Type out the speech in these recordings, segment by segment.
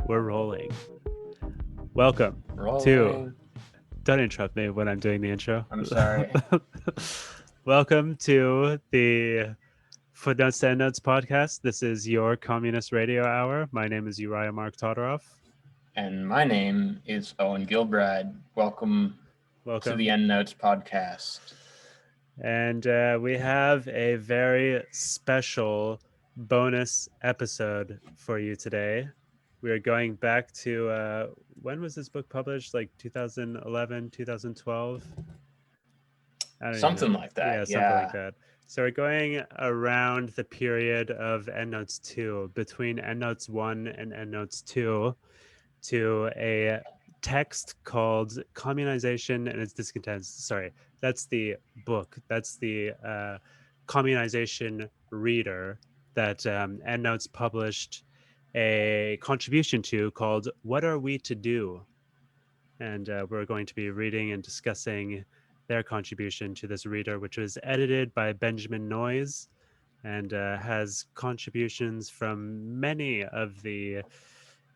We're rolling. Welcome to. Rolling. Don't interrupt me when I'm doing the intro. I'm sorry. Welcome to the Footnotes to Endnotes podcast. This is your Communist Radio Hour. My name is Uriah Mark Todorov. And my name is Owen Gilbride. Welcome to the Endnotes podcast. And we have a very special bonus episode for you today. We are going back to when was this book published? Like 2011, 2012? Something like that. Yeah, something like that. So we're going around the period of Endnotes 2, between Endnotes 1 and Endnotes 2, to a text called Communization and its Discontents. Sorry, that's the book. That's the Communization reader that Endnotes published a contribution to called What Are We to Do? And we're going to be reading and discussing their contribution to this reader, which was edited by Benjamin Noys and has contributions from many of the,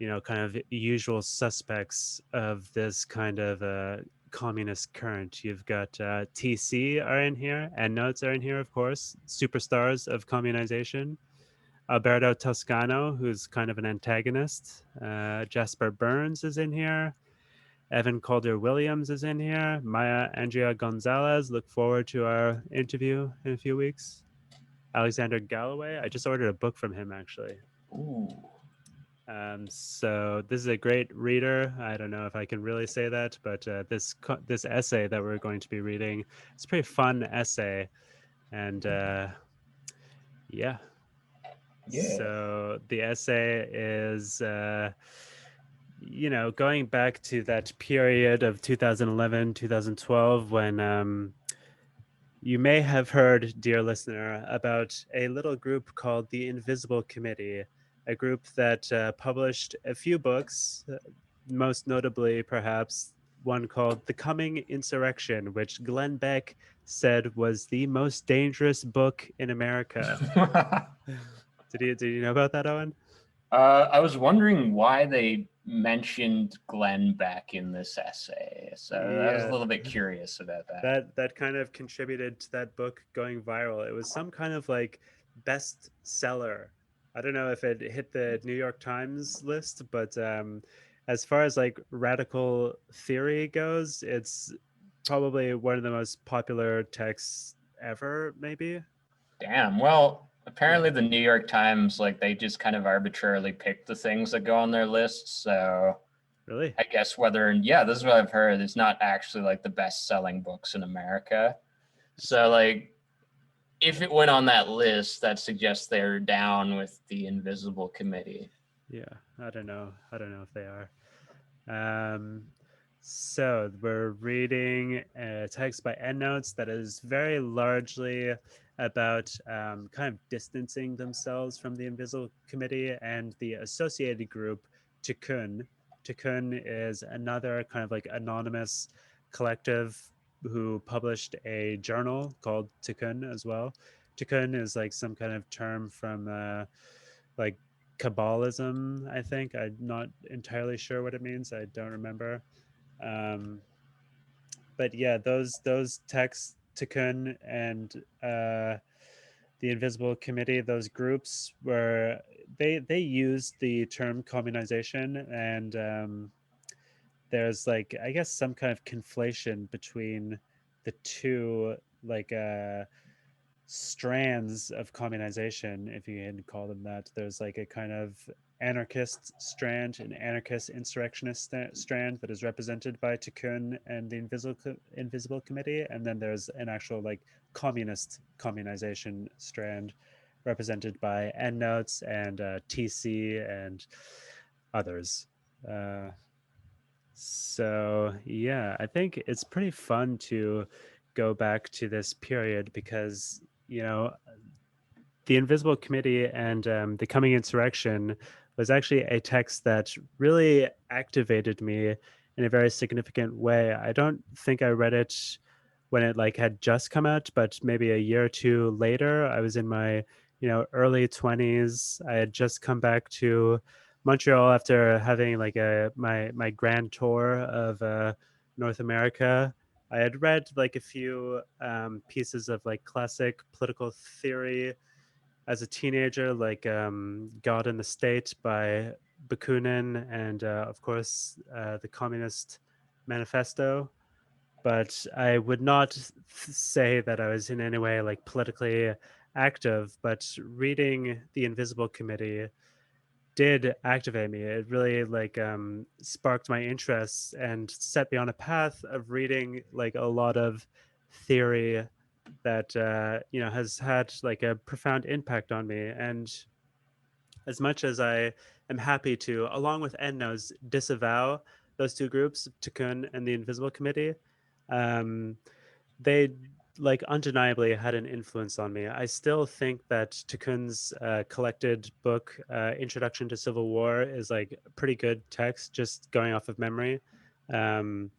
kind of usual suspects of this kind of communist current. You've got TC are in here, Endnotes are in here, of course, superstars of communization. Alberto Toscano, who's kind of an antagonist. Jasper Burns is in here. Evan Calder Williams is in here. Maya Andrea Gonzalez. Look forward to our interview in a few weeks. Alexander Galloway. I just ordered a book from him, actually. Ooh. So this is a great reader. I don't know if I can really say that, but this essay that we're going to be reading, it's a pretty fun essay. And yeah. So the essay is... going back to that period of 2011, 2012, when you may have heard, dear listener, about a little group called the Invisible Committee, a group that published a few books, most notably, perhaps, one called The Coming Insurrection, which Glenn Beck said was the most dangerous book in America. Did you know about that, Owen? I was wondering why they mentioned Glenn Beck in this essay, so I was a little bit curious about that. That kind of contributed to that book going viral. It was some kind of like bestseller. I don't know if it hit the New York Times list, but as far as like radical theory goes, it's probably one of the most popular texts ever, maybe. Damn. Well, apparently the New York Times, like, they just kind of arbitrarily pick the things that go on their list. So really, I guess this is what I've heard. It's not actually like the best-selling books in America. So like, if it went on that list, that suggests they're down with the Invisible Committee. Yeah, I don't know if they are. So we're reading a text by Endnotes that is very largely about kind of distancing themselves from the Invisible Committee and the associated group Tiqqun. Tiqqun is another kind of like anonymous collective who published a journal called Tiqqun as well. Tiqqun is like some kind of term from like Kabbalism, I think. I'm not entirely sure what it means. I don't remember. But yeah, those texts, Tiqqun and the Invisible Committee, those groups were they used the term communization, and there's like I guess some kind of conflation between the two like strands of communization, if you can call them that. There's like a kind of anarchist strand, an anarchist-insurrectionist strand that is represented by Tiqqun and the Invisible Committee, and then there's an actual like communist communization strand represented by Endnotes and TC and others. So yeah, I think it's pretty fun to go back to this period because the Invisible Committee and the Coming Insurrection was actually a text that really activated me in a very significant way. I don't think I read it when it like had just come out, but maybe a year or two later. I was in my early 20s. I had just come back to Montreal after having like my grand tour of North America. I had read like a few pieces of like classic political theory as a teenager, like God in the State by Bakunin, and of course the Communist Manifesto. But I would not say that I was in any way like politically active. But reading the Invisible Committee did activate me. It really like sparked my interests and set me on a path of reading like a lot of theory that has had like a profound impact on me. And as much as I am happy to, along with Endnotes, disavow those two groups, Tiqqun and the Invisible Committee, um, they like undeniably had an influence on me. I still think that Tiqqun's collected book, Introduction to Civil War, is like a pretty good text, just going off of memory. Um,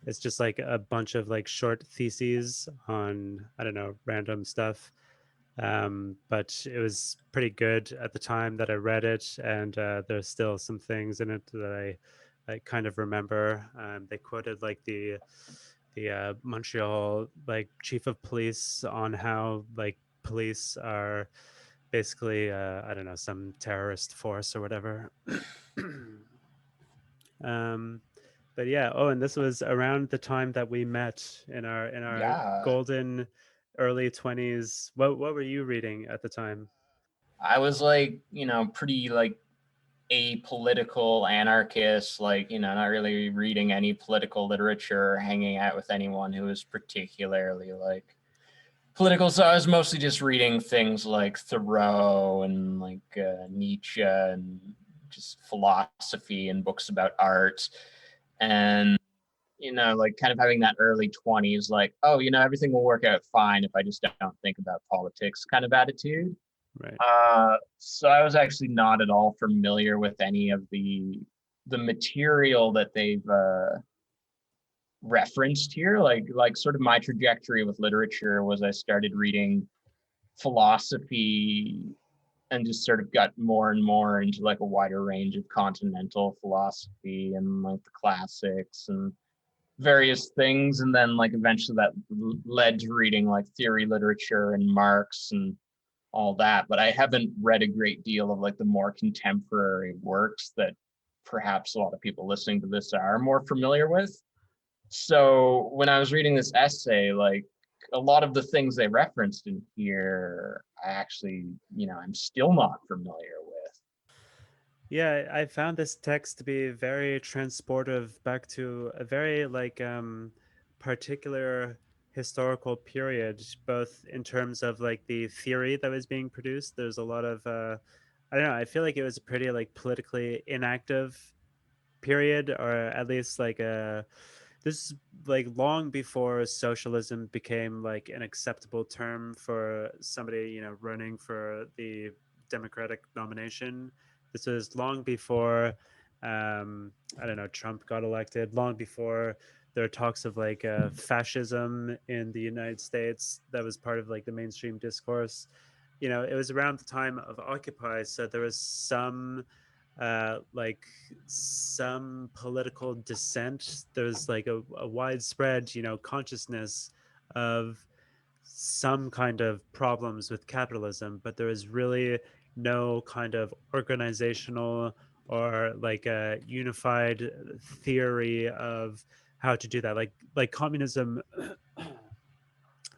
it's just like a bunch of like short theses on, I don't know, random stuff. But it was pretty good at the time that I read it, and there's still some things in it that I kind of remember. They quoted like the Montreal like chief of police on how like police are basically I don't know, some terrorist force or whatever. um, but yeah. Oh, and this was around the time that we met in our Yeah. golden early 20s. What were you reading at the time? I was like, pretty like apolitical anarchist, like, not really reading any political literature, hanging out with anyone who was particularly like political. So I was mostly just reading things like Thoreau and like Nietzsche and just philosophy and books about art. And, like kind of having that early 20s, like, oh, everything will work out fine if I just don't think about politics kind of attitude. Right. So I was actually not at all familiar with any of the material that they've referenced here. Like sort of my trajectory with literature was I started reading philosophy and just sort of got more and more into like a wider range of continental philosophy and like the classics and various things. And then like eventually that led to reading like theory literature and Marx and all that, but I haven't read a great deal of like the more contemporary works that perhaps a lot of people listening to this are more familiar with. So when I was reading this essay, like a lot of the things they referenced in here, I actually, I'm still not familiar with. Yeah, I found this text to be very transportive back to a very like particular historical period, both in terms of like the theory that was being produced. There's a lot of I don't know, I feel like it was a pretty like politically inactive period, or at least like a this is like long before socialism became like an acceptable term for somebody, running for the Democratic nomination. This was long before I don't know, Trump got elected, long before there are talks of like fascism in the United States that was part of like the mainstream discourse. It was around the time of Occupy, so there was like some political dissent. There's like a widespread, consciousness of some kind of problems with capitalism, but there is really no kind of organizational or like a unified theory of how to do that. Like communism,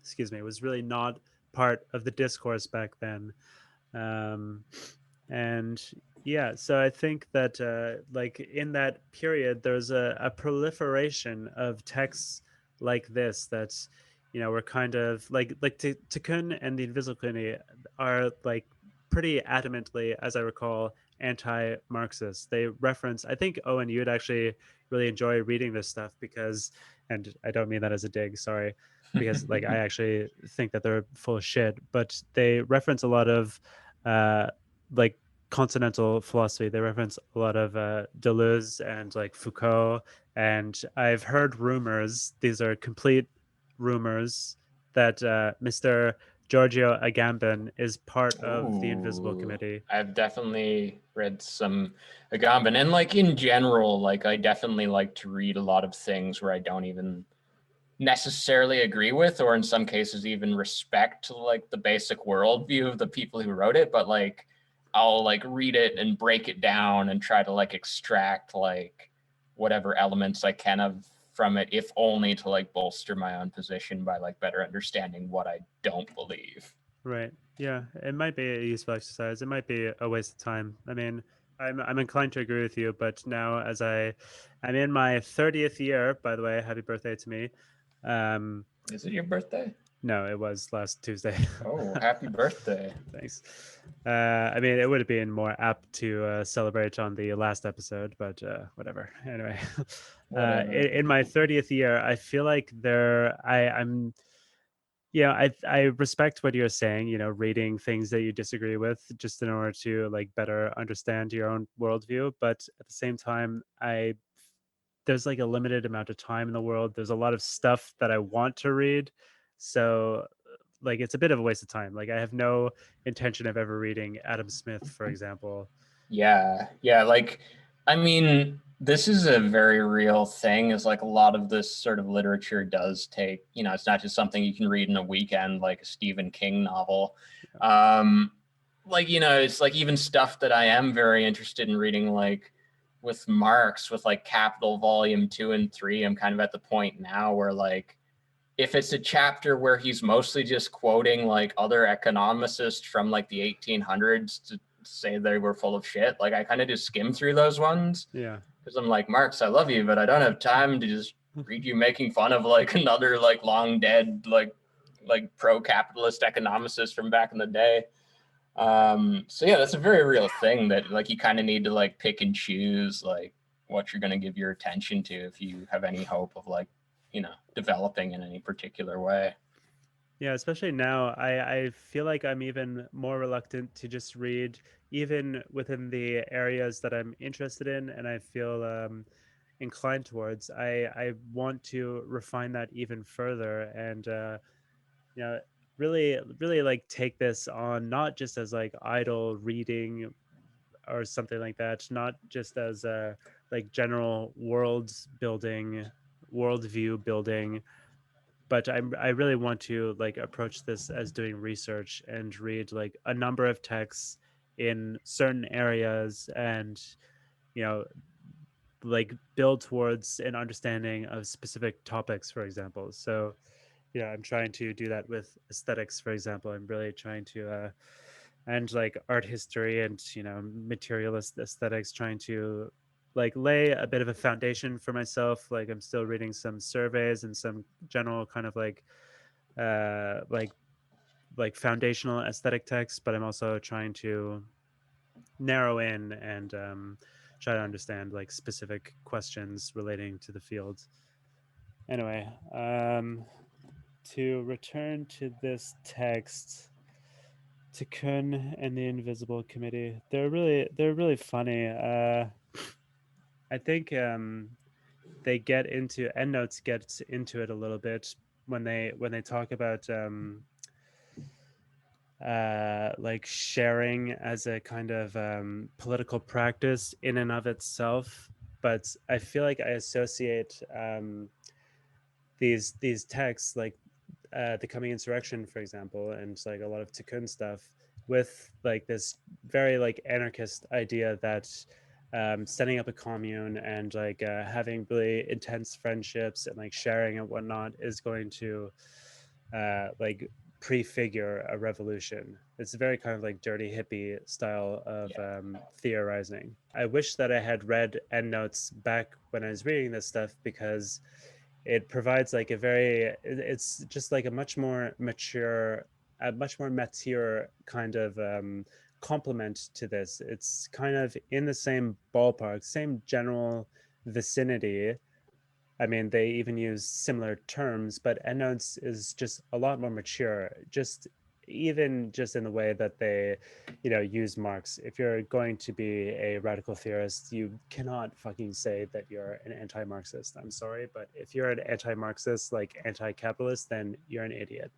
excuse me, was really not part of the discourse back then. um, and yeah, so I think that like in that period there's a proliferation of texts like this that's we're kind of like Tikkun and the Invisible Committee are like pretty adamantly, as I recall, anti-Marxist. They reference, I think, Owen, you'd actually really enjoy reading this stuff because, and I don't mean that as a dig, sorry, because like I actually think that they're full of shit, but they reference a lot of uh, like continental philosophy. They reference a lot of Deleuze and like Foucault. And I've heard rumors, these are complete rumors, that Mr. Giorgio Agamben is part of the Invisible Ooh, Committee. I've definitely read some Agamben, and like in general, like I definitely like to read a lot of things where I don't even necessarily agree with, or in some cases even respect like the basic worldview of the people who wrote it, but like I'll like read it and break it down and try to like extract like whatever elements I can of from it, if only to like bolster my own position by like better understanding what I don't believe. Right. Yeah, it might be a useful exercise. It might be a waste of time. I mean, I'm inclined to agree with you, but now as I'm in my 30th year, by the way, happy birthday to me. Um, Is it your birthday? no, it was last Tuesday. Oh, happy birthday. Thanks. I mean, it would have been more apt to celebrate on the last episode, but whatever. Anyway, Whatever. in my 30th year, I feel like I'm yeah, I respect what you're saying, you know, reading things that you disagree with just in order to like better understand your own worldview. But at the same time, there's like a limited amount of time in the world. There's a lot of stuff that I want to read. So like it's a bit of a waste of time. Like I have no intention of ever reading Adam Smith, for example. Yeah, yeah. Like, I mean, this is a very real thing. Is like a lot of this sort of literature does take, you know, it's not just something you can read in a weekend, like a Stephen King novel. Um, like, you know, it's like even stuff that I am very interested in reading, like with Marx, with like Capital Volume 2 and 3. I'm kind of at the point now where like if it's a chapter where he's mostly just quoting like other economists from like the 1800s to say they were full of shit, like I kind of just skim through those ones Yeah. because I'm like, Marx, I love you, but I don't have time to just read you making fun of like another like long dead like pro-capitalist economist from back in the day. So yeah, that's a very real thing that like you kind of need to like pick and choose like what you're going to give your attention to if you have any hope of like, you know, developing in any particular way. Yeah, especially now, I feel like I'm even more reluctant to just read, even within the areas that I'm interested in, and I feel inclined towards. I want to refine that even further, and you know, really like take this on not just as like idle reading or something like that, not just as like general worldview building, but I really want to like approach this as doing research and read like a number of texts in certain areas and you know like build towards an understanding of specific topics, for example. So yeah, I'm trying to do that with aesthetics, for example. I'm really trying to and like art history and you know materialist aesthetics, trying to like lay a bit of a foundation for myself. Like I'm still reading some surveys and some general kind of uh like like foundational aesthetic texts, but I'm also trying to narrow in and try to understand like specific questions relating to the field. Anyway, to return to this text, Tiqqun and the Invisible Committee, they're really funny. I think they get into Endnotes gets into it a little bit when they talk about like sharing as a kind of political practice in and of itself. But I feel like I associate these texts like the Coming Insurrection, for example, and like a lot of Tikkun stuff with like this very like anarchist idea that setting up a commune and like having really intense friendships and like sharing and whatnot is going to like prefigure a revolution. It's a very kind of like dirty hippie style of Yeah. theorizing. I wish that I had read Endnotes back when I was reading this stuff because it provides like a very it's just like a much more mature kind of complement to this. It's kind of in the same ballpark, same general vicinity. I mean, they even use similar terms, but EndNotes is just a lot more mature, just even just in the way that they, you know, use Marx. If you're going to be a radical theorist, you cannot fucking say that you're an anti-Marxist. I'm sorry, but if you're an anti-Marxist, like anti-capitalist, then you're an idiot.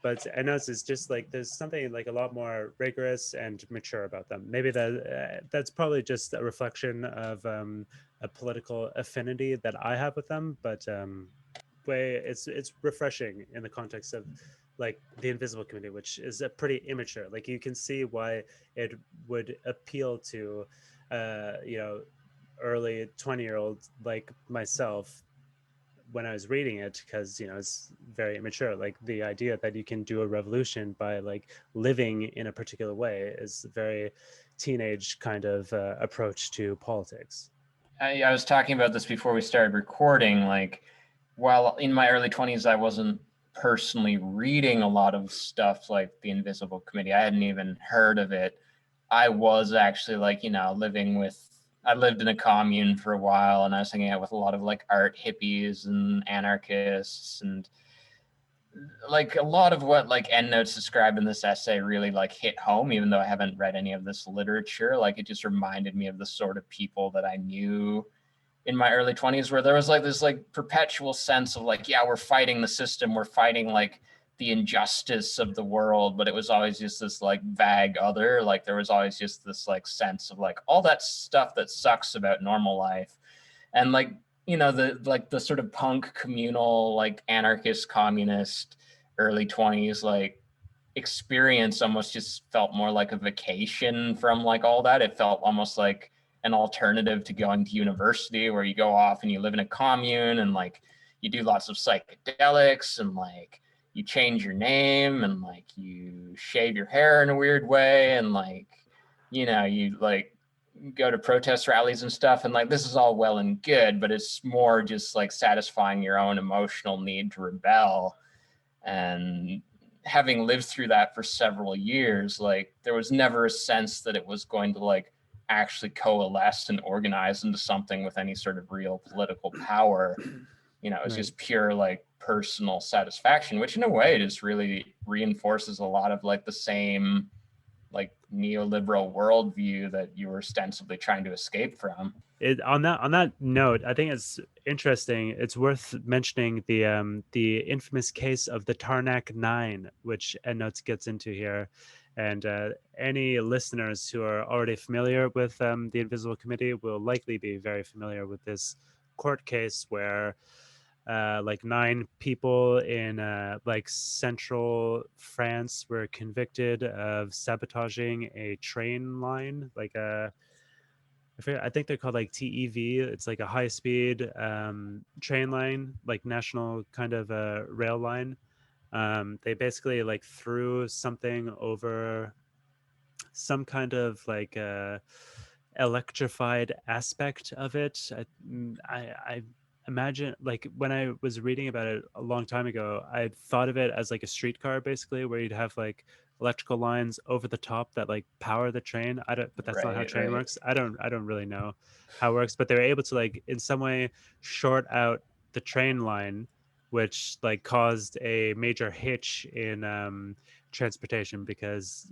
but Endnotes is just like there's something like a lot more rigorous and mature about them. Maybe that's probably just a reflection of a political affinity that I have with them, but way it's refreshing in the context of like the Invisible Committee, which is a pretty immature. Like you can see why it would appeal to early 20-year-olds like myself when I was reading it, because it's very immature. Like the idea that you can do a revolution by like living in a particular way is a very teenage kind of approach to politics. I was talking about this before we started recording. Like, while in my early 20s, I wasn't personally reading a lot of stuff like the Invisible Committee. I hadn't even heard of it. I was actually like, I lived in a commune for a while, and I was hanging out with a lot of like art hippies and anarchists, and like a lot of what like Endnotes described in this essay really like hit home, even though I haven't read any of this literature. Like it just reminded me of the sort of people that I knew in my early 20s, where there was like this like perpetual sense of like, yeah, we're fighting the system, we're fighting like the injustice of the world, but it was always just this like vague other. Like there was always just this like sense of like all that stuff that sucks about normal life. And like, the sort of punk communal like anarchist communist early 20s like experience almost just felt more like a vacation from like all that. It felt almost like an alternative to going to university, where you go off and you live in a commune and like you do lots of psychedelics and like you change your name and like you shave your hair in a weird way and like you like go to protest rallies and stuff, and like this is all well and good, but it's more just like satisfying your own emotional need to rebel. And having lived through that for several years, like there was never a sense that it was going to like actually coalesce and organize into something with any sort of real political power. It's Right. just pure like personal satisfaction, which in a way just really reinforces a lot of like the same like neoliberal worldview that you were ostensibly trying to escape from. On that note, I think it's interesting. It's worth mentioning the infamous case of the Tarnac Nine, which Endnotes gets into here. And any listeners who are already familiar with the Invisible Committee will likely be very familiar with this court case where like 9 people in like central France were convicted of sabotaging a train line, like I think they're called like TEV. It's like a high speed train line, like national kind of rail line. They basically like threw something over some kind of like electrified aspect of it. I imagine, like when I was reading about it a long time ago, I thought of it as like a streetcar, basically, where you'd have like electrical lines over the top that like power the train. I don't, but that's not how Right, train right. works. I don't really know how it works, but they were able to like in some way short out the train line, which like caused a major hitch in transportation, because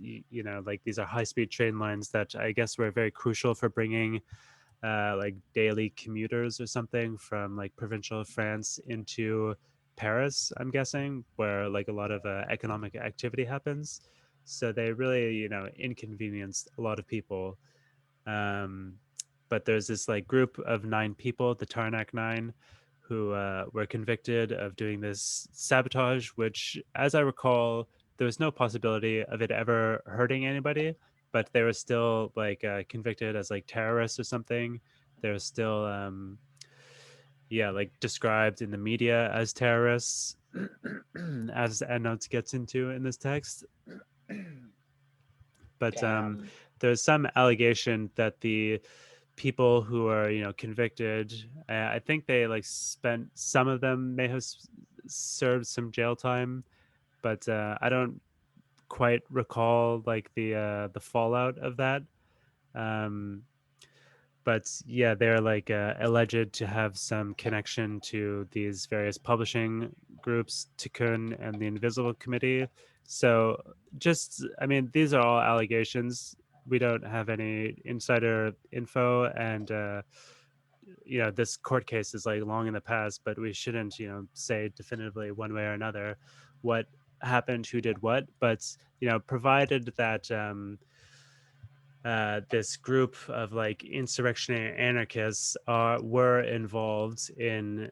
like these are high speed train lines that I guess were very crucial for bringing like daily commuters or something from like provincial France into Paris, I'm guessing, where like a lot of economic activity happens. So they really inconvenienced a lot of people. um but there's this like group of 9 people, the Tarnac Nine, who were convicted of doing this sabotage, which, as I recall, there was no possibility of it ever hurting anybody, but they were still like convicted as like terrorists or something. They're still, yeah, like described in the media as terrorists, as Endnotes gets into in this text. But Damn. there's some allegation that the people who are convicted, I think they like spent, some of them may have served some jail time, but I don't quite recall like the fallout of that. um but yeah, they're like alleged to have some connection to these various publishing groups, Tiqqun and the Invisible Committee. So just, I mean, these are all allegations. We don't have any insider info, and this court case is like long in the past, but we shouldn't say definitively one way or another what happened, who did what, but provided that this group of like insurrectionary anarchists were involved in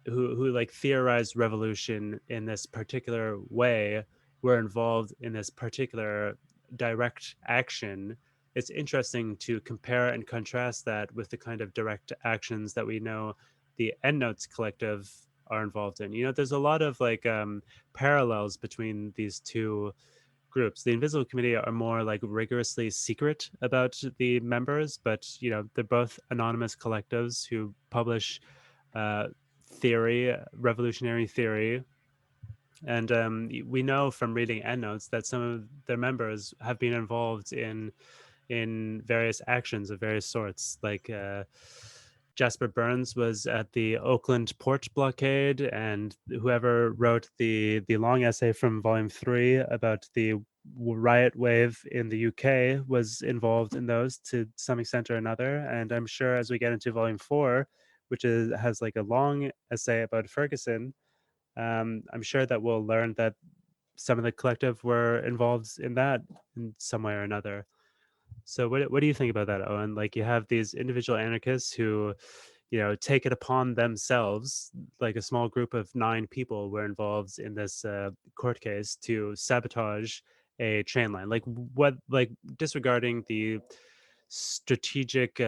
who like theorized revolution in this particular way, were involved in this particular direct action. It's interesting to compare and contrast that with the kind of direct actions that we know the Endnotes collective are involved in. There's a lot of like parallels between these two groups. The Invisible Committee are more like rigorously secret about the members, but they're both anonymous collectives who publish uh, theory, revolutionary theory. And we know from reading Endnotes that some of their members have been involved in various actions of various sorts. Like Jasper Burns was at the Oakland port blockade, and whoever wrote the long essay from Volume 3 about the riot wave in the UK was involved in those to some extent or another. And I'm sure as we get into Volume 4, which has like a long essay about Ferguson, I'm sure that we'll learn that some of the collective were involved in that in some way or another. So what do you think about that, Owen? Like you have these individual anarchists who, take it upon themselves, like a small group of 9 people were involved in this court case to sabotage a train line. Like disregarding the strategic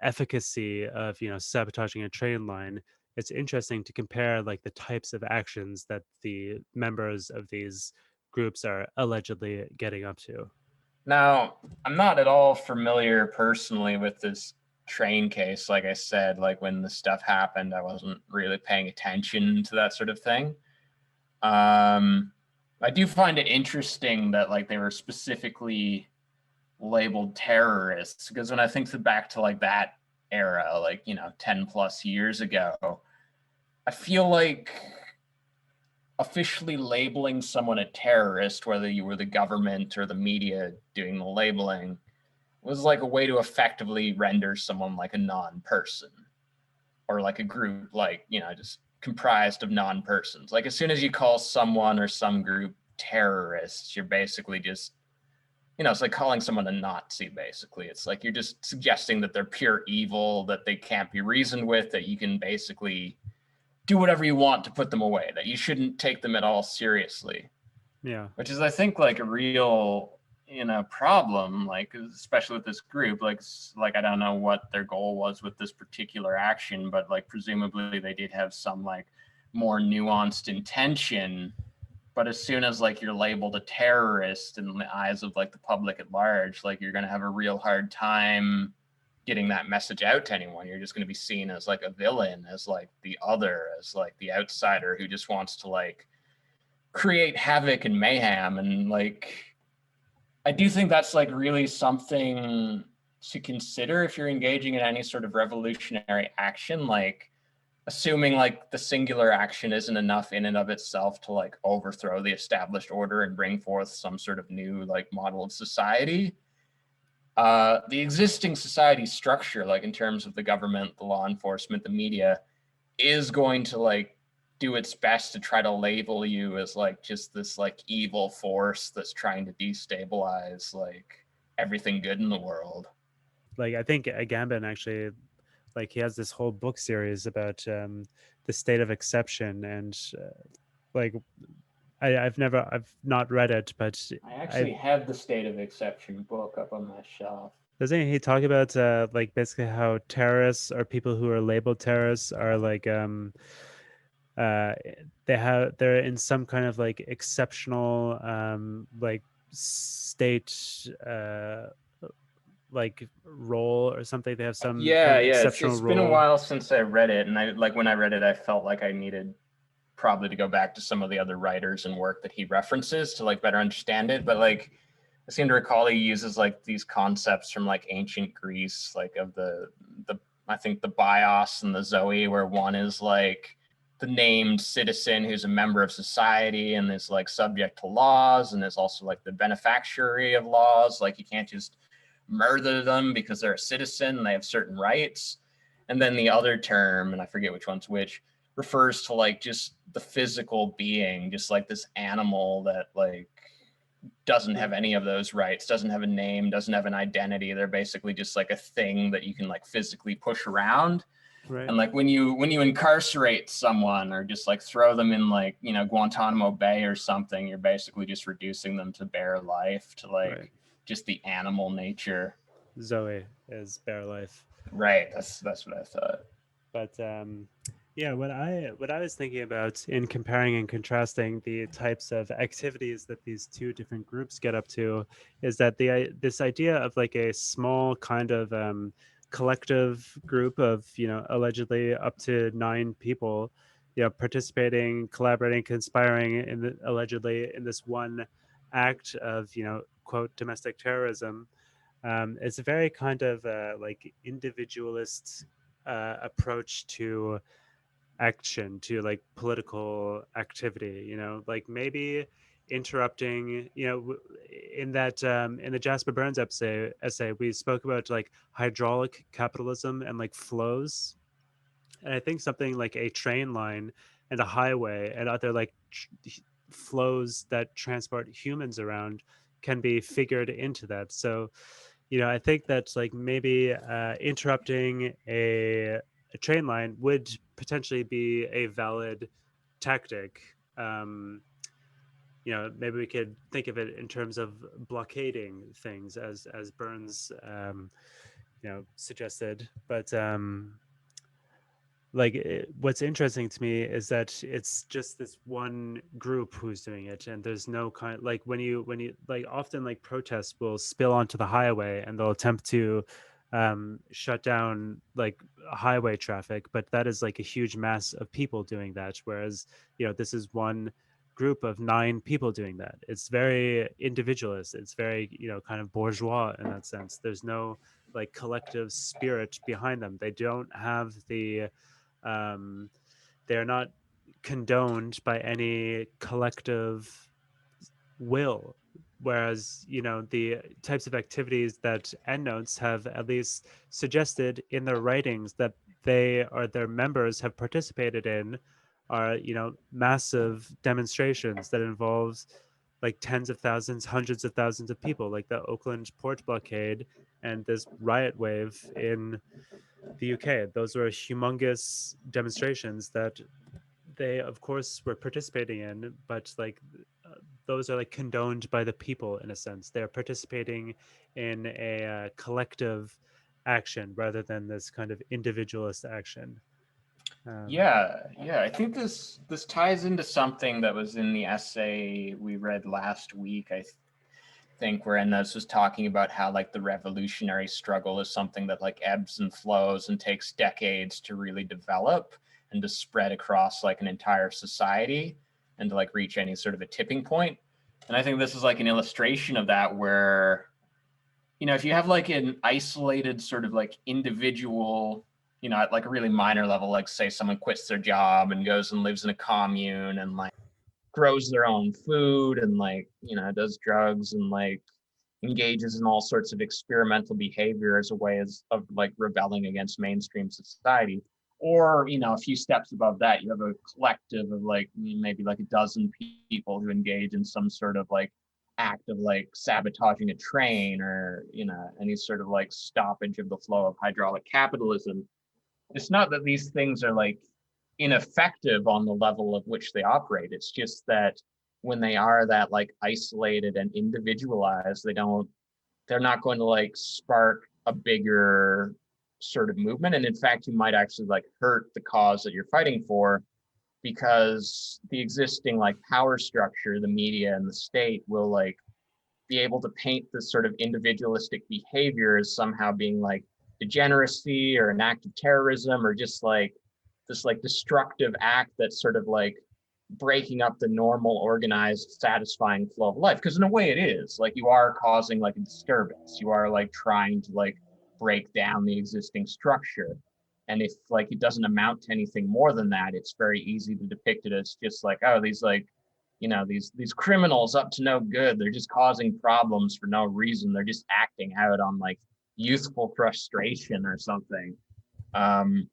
efficacy of sabotaging a train line, it's interesting to compare like the types of actions that the members of these groups are allegedly getting up to. Now, I'm not at all familiar personally with this train case. Like I said, like when the stuff happened, I wasn't really paying attention to that sort of thing. I do find it interesting that like they were specifically labeled terrorists, because when I think back to like that era, like 10 plus years ago, I feel like officially labeling someone a terrorist, whether you were the government or the media doing the labeling, was like a way to effectively render someone like a non-person, or like a group like just comprised of non-persons. Like as soon as you call someone or some group terrorists, you're basically just it's like calling someone a Nazi. Basically, it's like you're just suggesting that they're pure evil, that they can't be reasoned with, that you can basically do whatever you want to put them away, that you shouldn't take them at all seriously. Yeah. Which is, I think, like a real problem, like especially with this group. Like I don't know what their goal was with this particular action, but like presumably they did have some like more nuanced intention. But as soon as like you're labeled a terrorist in the eyes of like the public at large, like you're going to have a real hard time getting that message out to anyone. You're just going to be seen as like a villain, as like the other, as like the outsider who just wants to like create havoc and mayhem. And like I do think that's like really something to consider if you're engaging in any sort of revolutionary action. Like assuming like the singular action isn't enough in and of itself to like overthrow the established order and bring forth some sort of new like model of society. The existing society structure, like in terms of the government, the law enforcement, the media, is going to like do its best to try to label you as like just this like evil force that's trying to destabilize like everything good in the world. Like I think Agamben actually, like he has this whole book series about the state of exception, and like I've not read it, but I actually have the State of Exception book up on my shelf. doesn't he talk about like basically how terrorists or people who are labeled terrorists are like uh they're in some kind of like exceptional like state like role or something. They have some kind Yeah, of yeah. exceptional It's been a role. while since I read it, and I like when I read it, I felt like I needed probably to go back to some of the other writers and work that he references to like better understand it. But like I seem to recall he uses like these concepts from like ancient Greece, like of the I think the bios and the zoe, where one is like the named citizen who's a member of society and is like subject to laws, and is also like the beneficiary of laws. Like you can't just murder them because they're a citizen and they have certain rights. And then the other term, and I forget which one's which, refers to like just the physical being, just like this animal that like doesn't have any of those rights, doesn't have a name, doesn't have an identity. They're basically just like a thing that you can like physically push around. Right. And like when you incarcerate someone or just like throw them in like, you know, Guantanamo Bay or something, you're basically just reducing them to bare life, to like Right. just the animal nature. Zoe is bare life. Right. That's what I thought. But yeah, what I was thinking about in comparing and contrasting the types of activities that these two different groups get up to is that this idea of like a small kind of collective group of, you know, allegedly up to 9 people, you know, participating, collaborating, conspiring in allegedly in this one act of, you know, quote, domestic terrorism. It's a very kind of like individualist approach to action, to like political activity. You know, like maybe interrupting. You know, in the Jasper Burns essay, we spoke about like hydraulic capitalism and like flows, and I think something like a train line and a highway and other like flows that transport humans around can be figured into that. So, you know, I think that like maybe interrupting a train line would potentially be a valid tactic. You know, maybe we could think of it in terms of blockading things, as Burns, you know, suggested. But what's interesting to me is that it's just this one group who's doing it, and there's no kind, like when you like often like protests will spill onto the highway and they'll attempt to shut down like highway traffic, but that is like a huge mass of people doing that, whereas, you know, this is one group of 9 people doing that. It's very individualist, it's very, you know, kind of bourgeois in that sense. There's no like collective spirit behind them. They don't have the um, they're not condoned by any collective will. Whereas, you know, the types of activities that Endnotes have at least suggested in their writings that they or their members have participated in are, you know, massive demonstrations that involves like tens of thousands, hundreds of thousands of people, like the Oakland port blockade and this riot wave in the UK. Those were humongous demonstrations that they, of course, were participating in, but like those are like condoned by the people in a sense. They're participating in a collective action rather than this kind of individualist action. Yeah, I think this ties into something that was in the essay we read last week. I think where Endnotes was talking about how like the revolutionary struggle is something that like ebbs and flows and takes decades to really develop and to spread across like an entire society and to like reach any sort of a tipping point. And I think this is like an illustration of that, where, you know, if you have like an isolated sort of like individual, you know, at like a really minor level, like say someone quits their job and goes and lives in a commune and like grows their own food and like, you know, does drugs and like engages in all sorts of experimental behavior as a way of like rebelling against mainstream society. Or, you know, a few steps above that, you have a collective of like maybe like a dozen people who engage in some sort of like act of like sabotaging a train, or, you know, any sort of like stoppage of the flow of hydraulic capitalism. It's not that these things are like ineffective on the level of which they operate. It's just that when they are that like isolated and individualized, they're not going to like spark a bigger sort of movement. And in fact, you might actually like hurt the cause that you're fighting for, because the existing like power structure, the media and the state, will like be able to paint this sort of individualistic behavior as somehow being like degeneracy or an act of terrorism, or just like this like destructive act that's sort of like breaking up the normal, organized, satisfying flow of life. Because in a way it is like you are causing like a disturbance, you are like trying to like break down the existing structure. And if like it doesn't amount to anything more than that, it's very easy to depict it as just like, oh, these like, you know, these criminals up to no good, they're just causing problems for no reason, they're just acting out on like youthful frustration or something. um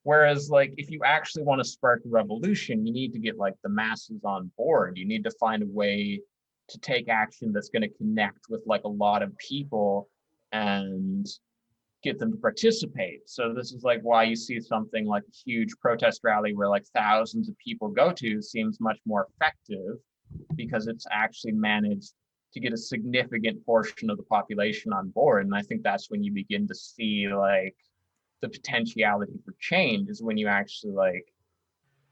Whereas like if you actually want to spark a revolution, you need to get like the masses on board. You need to find a way to take action that's going to connect with like a lot of people and get them to participate. So this is like why you see something like a huge protest rally where like thousands of people go to seems much more effective, because it's actually managed to get a significant portion of the population on board. And I think that's when you begin to see like the potentiality for change, is when you actually like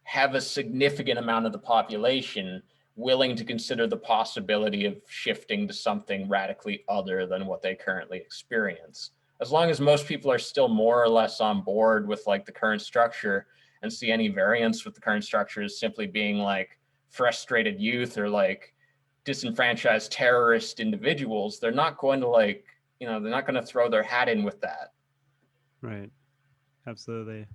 have a significant amount of the population willing to consider the possibility of shifting to something radically other than what they currently experience. As long as most people are still more or less on board with like the current structure and see any variance with the current structure as simply being like frustrated youth or like disenfranchised terrorist individuals, they're not going to like, they're not going to throw their hat in with that. Right. Absolutely.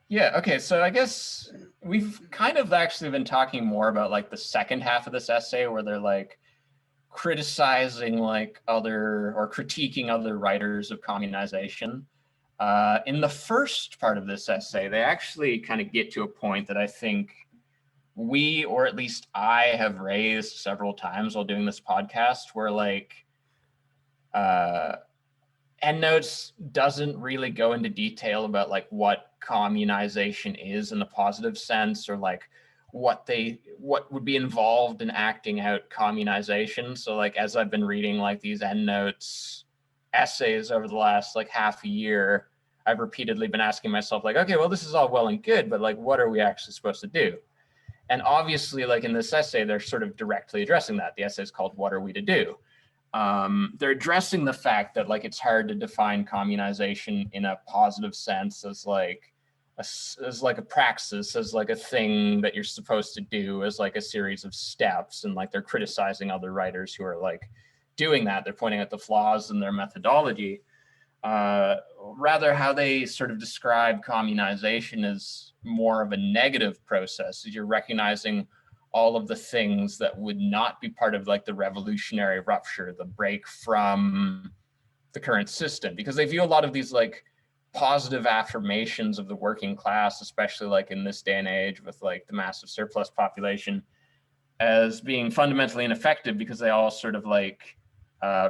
Yeah, okay, so I guess we've kind of actually been talking more about like the second half of this essay, where they're like criticizing like other or critiquing other writers of communization. In the first part of this essay, they actually kind of get to a point that I think we, or at least I, have raised several times while doing this podcast, where like Endnotes doesn't really go into detail about like what communization is in a positive sense, or like what would be involved in acting out communization. So like as I've been reading like these Endnotes essays over the last like half a year, I've repeatedly been asking myself like, okay, well, this is all well and good, but like what are we actually supposed to do? And obviously, like in this essay, they're sort of directly addressing that. The essay is called "What Are We to Do?" They're addressing the fact that like it's hard to define communization in a positive sense as like a praxis, as like a thing that you're supposed to do, as like a series of steps. And like they're criticizing other writers who are like doing that. They're pointing out the flaws in their methodology. Rather, how they sort of describe communization as more of a negative process, as you're recognizing all of the things that would not be part of like the revolutionary rupture, the break from the current system, because they view a lot of these like positive affirmations of the working class, especially like in this day and age with like the massive surplus population, as being fundamentally ineffective, because they all sort of like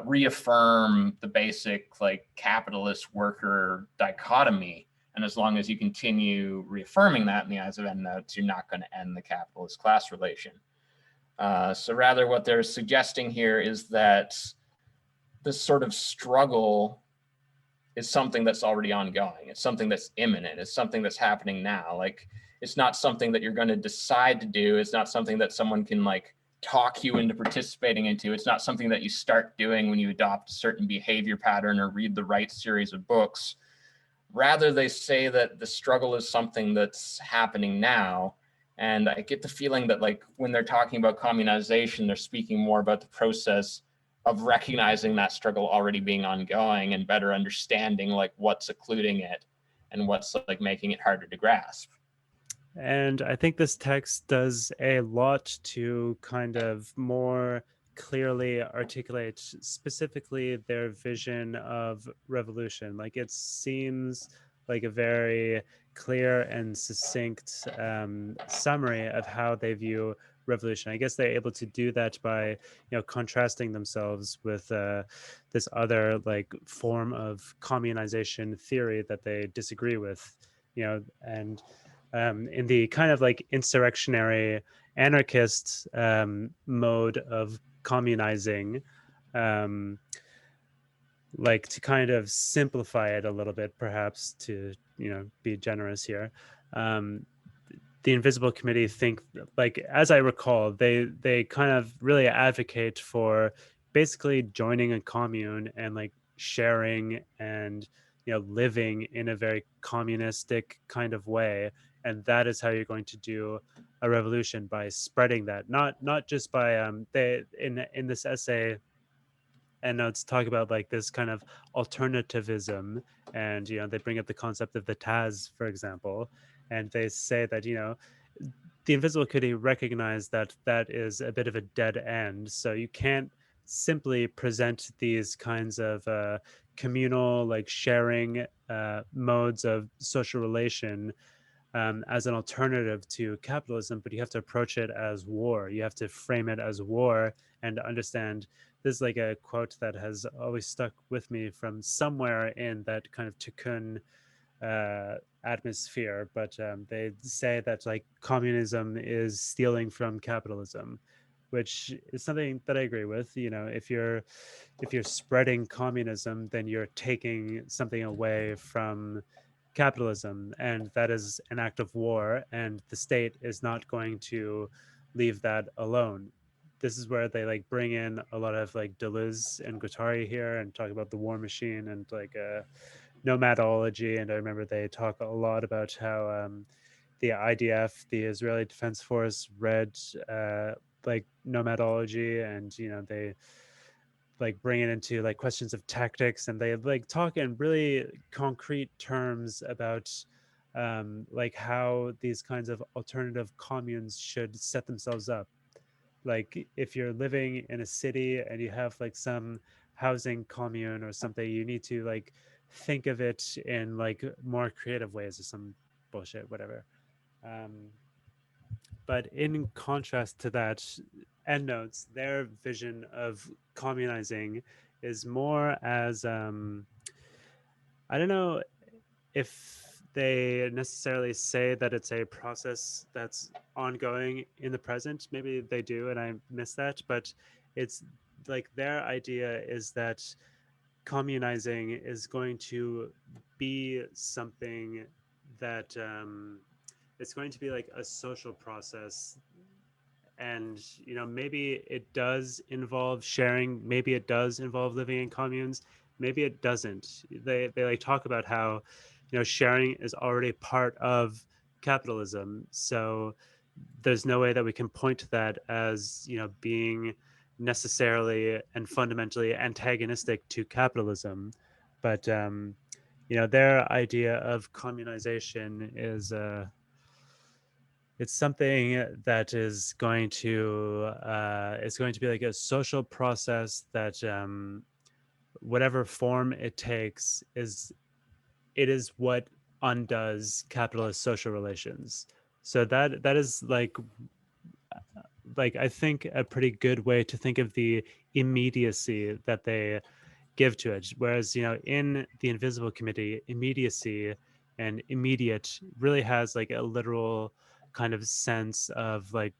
reaffirm the basic like capitalist worker dichotomy. And as long as you continue reaffirming that in the eyes of Endnotes, you're not going to end the capitalist class relation. So rather what they're suggesting here is that this sort of struggle is something that's already ongoing. It's something that's imminent. It's something that's happening now. Like, it's not something that you're going to decide to do. It's not something that someone can like talk you into participating into. It's not something that you start doing when you adopt a certain behavior pattern or read the right series of books. Rather, they say that the struggle is something that's happening now. And I get the feeling that like when they're talking about communization, they're speaking more about the process of recognizing that struggle already being ongoing and better understanding like what's occluding it and what's like making it harder to grasp. And I think this text does a lot to kind of more clearly articulate specifically their vision of revolution. Like, it seems like a very clear and succinct summary of how they view revolution. I guess they're able to do that by, contrasting themselves with this other like form of communization theory that they disagree with, and in the kind of like insurrectionary anarchist mode of communizing, um, like to kind of simplify it a little bit, perhaps, to be generous here. um, the Invisible Committee think, like, as I recall, they kind of really advocate for basically joining a commune and like sharing and living in a very communistic kind of way. And that is how you're going to do a revolution, by spreading that, not just by they in this essay. And Notes talk about like this kind of alternativism, and they bring up the concept of the Taz, for example, and they say that the Invisible Committee recognize that that is a bit of a dead end. So you can't simply present these kinds of communal, like sharing modes of social relation as an alternative to capitalism, but you have to approach it as war. You have to frame it as war and understand. This is like a quote that has always stuck with me from somewhere in that kind of Tiqqun uh, atmosphere, but they say that like communism is stealing from capitalism, which is something that I agree with. You know, if you're spreading communism, then you're taking something away from capitalism, and that is an act of war, and the state is not going to leave that alone. This is where they like bring in a lot of like Deleuze and Guattari here and talk about the war machine and like nomadology. And I remember they talk a lot about how the IDF, the Israeli Defense Force, read like nomadology, and you know they like bring it into like questions of tactics, and they like talk in really concrete terms about like how these kinds of alternative communes should set themselves up. Like if you're living in a city and you have like some housing commune or something, you need to like think of it in like more creative ways or some bullshit, whatever. um, but in contrast to that, Endnotes, their vision of communizing is more as I don't know if they necessarily say that it's a process that's ongoing in the present. Maybe they do, and I miss that. But it's like their idea is that communizing is going to be something that it's going to be like a social process, and you know maybe it does involve sharing, maybe it does involve living in communes, maybe it doesn't. They like talk about how you know sharing is already part of capitalism, so there's no way that we can point to that as you know being necessarily and fundamentally antagonistic to capitalism. But you know their idea of communization it's something that is going to it's going to be like a social process that whatever form it takes is it is what undoes capitalist social relations. So that is like I think a pretty good way to think of the immediacy that they give to it. Whereas, you know, in the Invisible Committee, immediacy and immediate really has like a literal kind of sense of like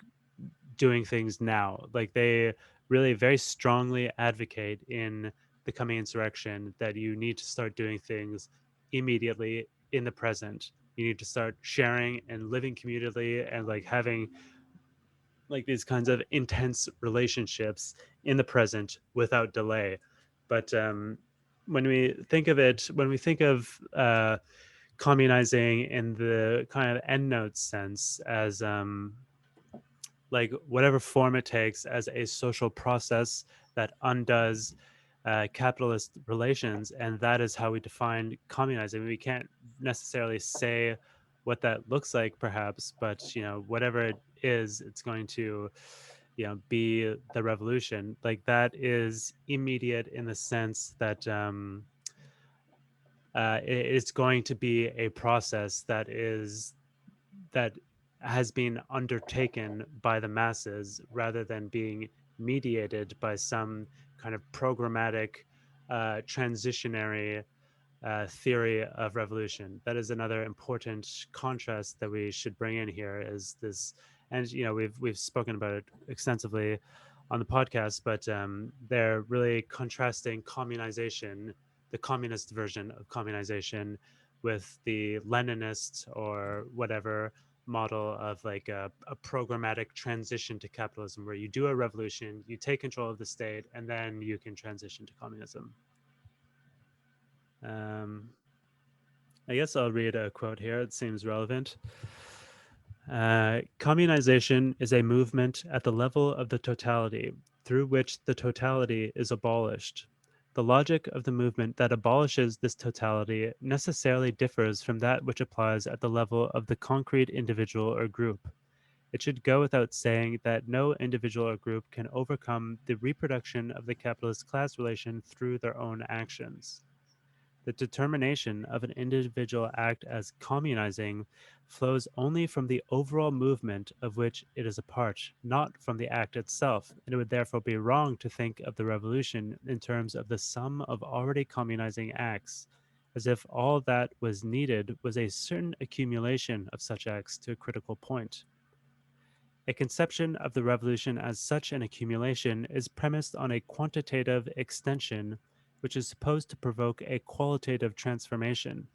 doing things now. Like they really very strongly advocate in the Coming Insurrection that you need to start doing things immediately in the present. You need to start sharing and living communally and like having like these kinds of intense relationships in the present without delay. But when we think of it, when we think of communizing in the kind of end note sense as like whatever form it takes as a social process that undoes capitalist relations, and that is how we define communizing. We can't necessarily say what that looks like, perhaps, but you know, whatever it is, it's going to, you know, be the revolution. Like that is immediate in the sense that it's going to be a process that has been undertaken by the masses rather than being mediated by some kind of programmatic transitionary theory of revolution. That is another important contrast that we should bring in here is this. And you know we've spoken about it extensively on the podcast, but they're really contrasting communization, the communist version of communization, with the Leninist or whatever model of like a programmatic transition to capitalism, where you do a revolution, you take control of the state, and then you can transition to communism. um, I guess I'll read a quote here. It seems relevant. Communization is a movement at the level of the totality through which the totality is abolished. The logic of the movement that abolishes this totality necessarily differs from that which applies at the level of the concrete individual or group. It should go without saying that no individual or group can overcome the reproduction of the capitalist class relation through their own actions. The determination of an individual act as communizing flows only from the overall movement of which it is a part, not from the act itself, and it would therefore be wrong to think of the revolution in terms of the sum of already communizing acts, as if all that was needed was a certain accumulation of such acts to a critical point. A conception of the revolution as such an accumulation is premised on a quantitative extension which is supposed to provoke a qualitative transformation.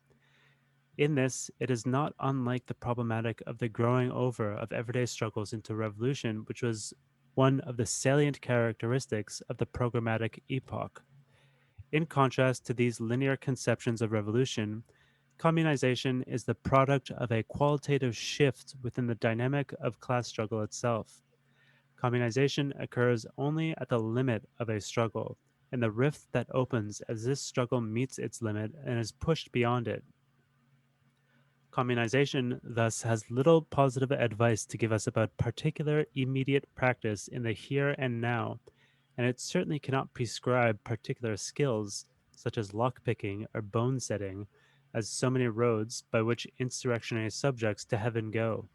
In this, it is not unlike the problematic of the growing over of everyday struggles into revolution, which was one of the salient characteristics of the programmatic epoch. In contrast to these linear conceptions of revolution, communization is the product of a qualitative shift within the dynamic of class struggle itself. Communization occurs only at the limit of a struggle, and the rift that opens as this struggle meets its limit and is pushed beyond it. Communization thus has little positive advice to give us about particular immediate practice in the here and now, and it certainly cannot prescribe particular skills, such as lockpicking or bone setting, as so many roads by which insurrectionary subjects to heaven go.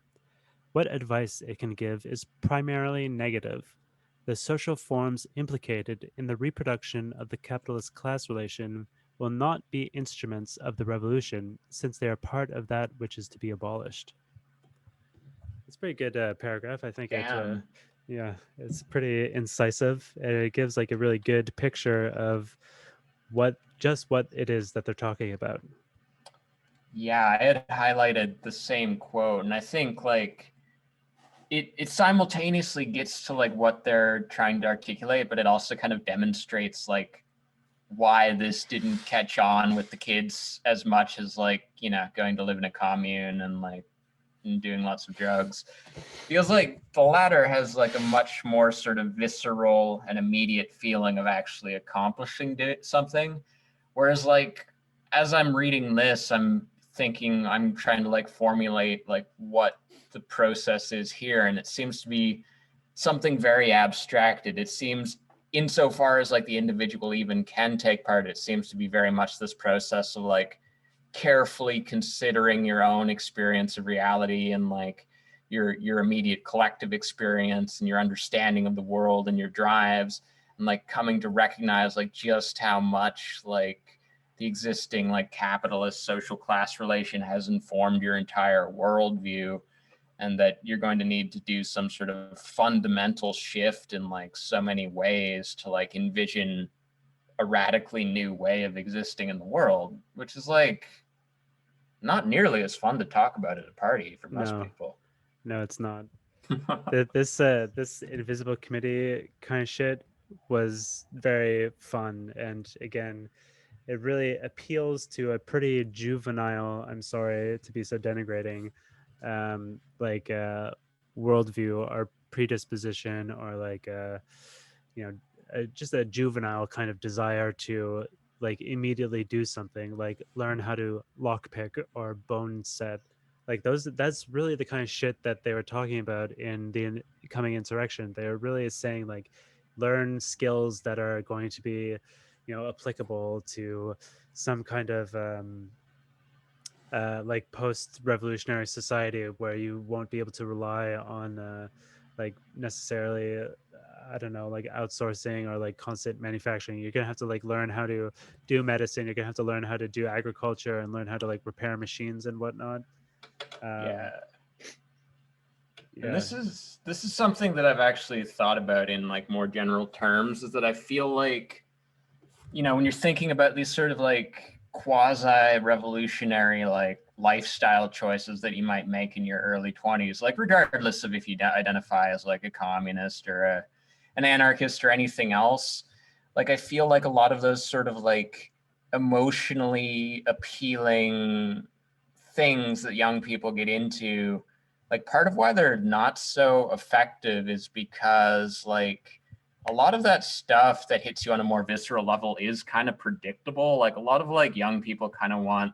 What advice it can give is primarily negative. The social forms implicated in the reproduction of the capitalist class relation will not be instruments of the revolution, since they are part of that which is to be abolished. It's a pretty good paragraph. I think Damn. yeah, it's pretty incisive, and it gives like a really good picture of what it is that they're talking about. Yeah, I had highlighted the same quote, and I think like it simultaneously gets to like what they're trying to articulate, but it also kind of demonstrates like why this didn't catch on with the kids as much as like, you know, going to live in a commune and like and doing lots of drugs. Feels like the latter has like a much more sort of visceral and immediate feeling of actually accomplishing something. Whereas like as I'm reading this, I'm thinking I'm trying to like formulate like what the process is here, and it seems to be something very abstracted. It seems insofar as like the individual even can take part, it seems to be very much this process of like carefully considering your own experience of reality and like your immediate collective experience and your understanding of the world and your drives, and like coming to recognize like just how much like the existing like capitalist social class relation has informed your entire worldview, and that you're going to need to do some sort of fundamental shift in like so many ways to like envision a radically new way of existing in the world, which is like not nearly as fun to talk about at a party for most No, people. no, it's not. This Invisible Committee kind of shit was very fun, and again, it really appeals to a pretty juvenile. I'm sorry to be so denigrating, like worldview or predisposition, or like you know, just a juvenile kind of desire to like immediately do something, like learn how to lockpick or bone set. Like those, that's really the kind of shit that they were talking about in the Coming Insurrection. They were really saying like, learn skills that are going to be, you know, applicable to some kind of like post-revolutionary society where you won't be able to rely on like necessarily I don't know, like outsourcing or like constant manufacturing. You're gonna have to like learn how to do medicine. You're gonna have to learn how to do agriculture and learn how to like repair machines and whatnot. Yeah. um And yeah. this is something that I've actually thought about in like more general terms, is that I feel like, you know, when you're thinking about these sort of like quasi revolutionary like lifestyle choices that you might make in your early 20s, like regardless of if you identify as like a communist or an anarchist or anything else, like I feel like a lot of those sort of like emotionally appealing things that young people get into, like part of why they're not so effective is because like a lot of that stuff that hits you on a more visceral level is kind of predictable. Like a lot of like young people kind of want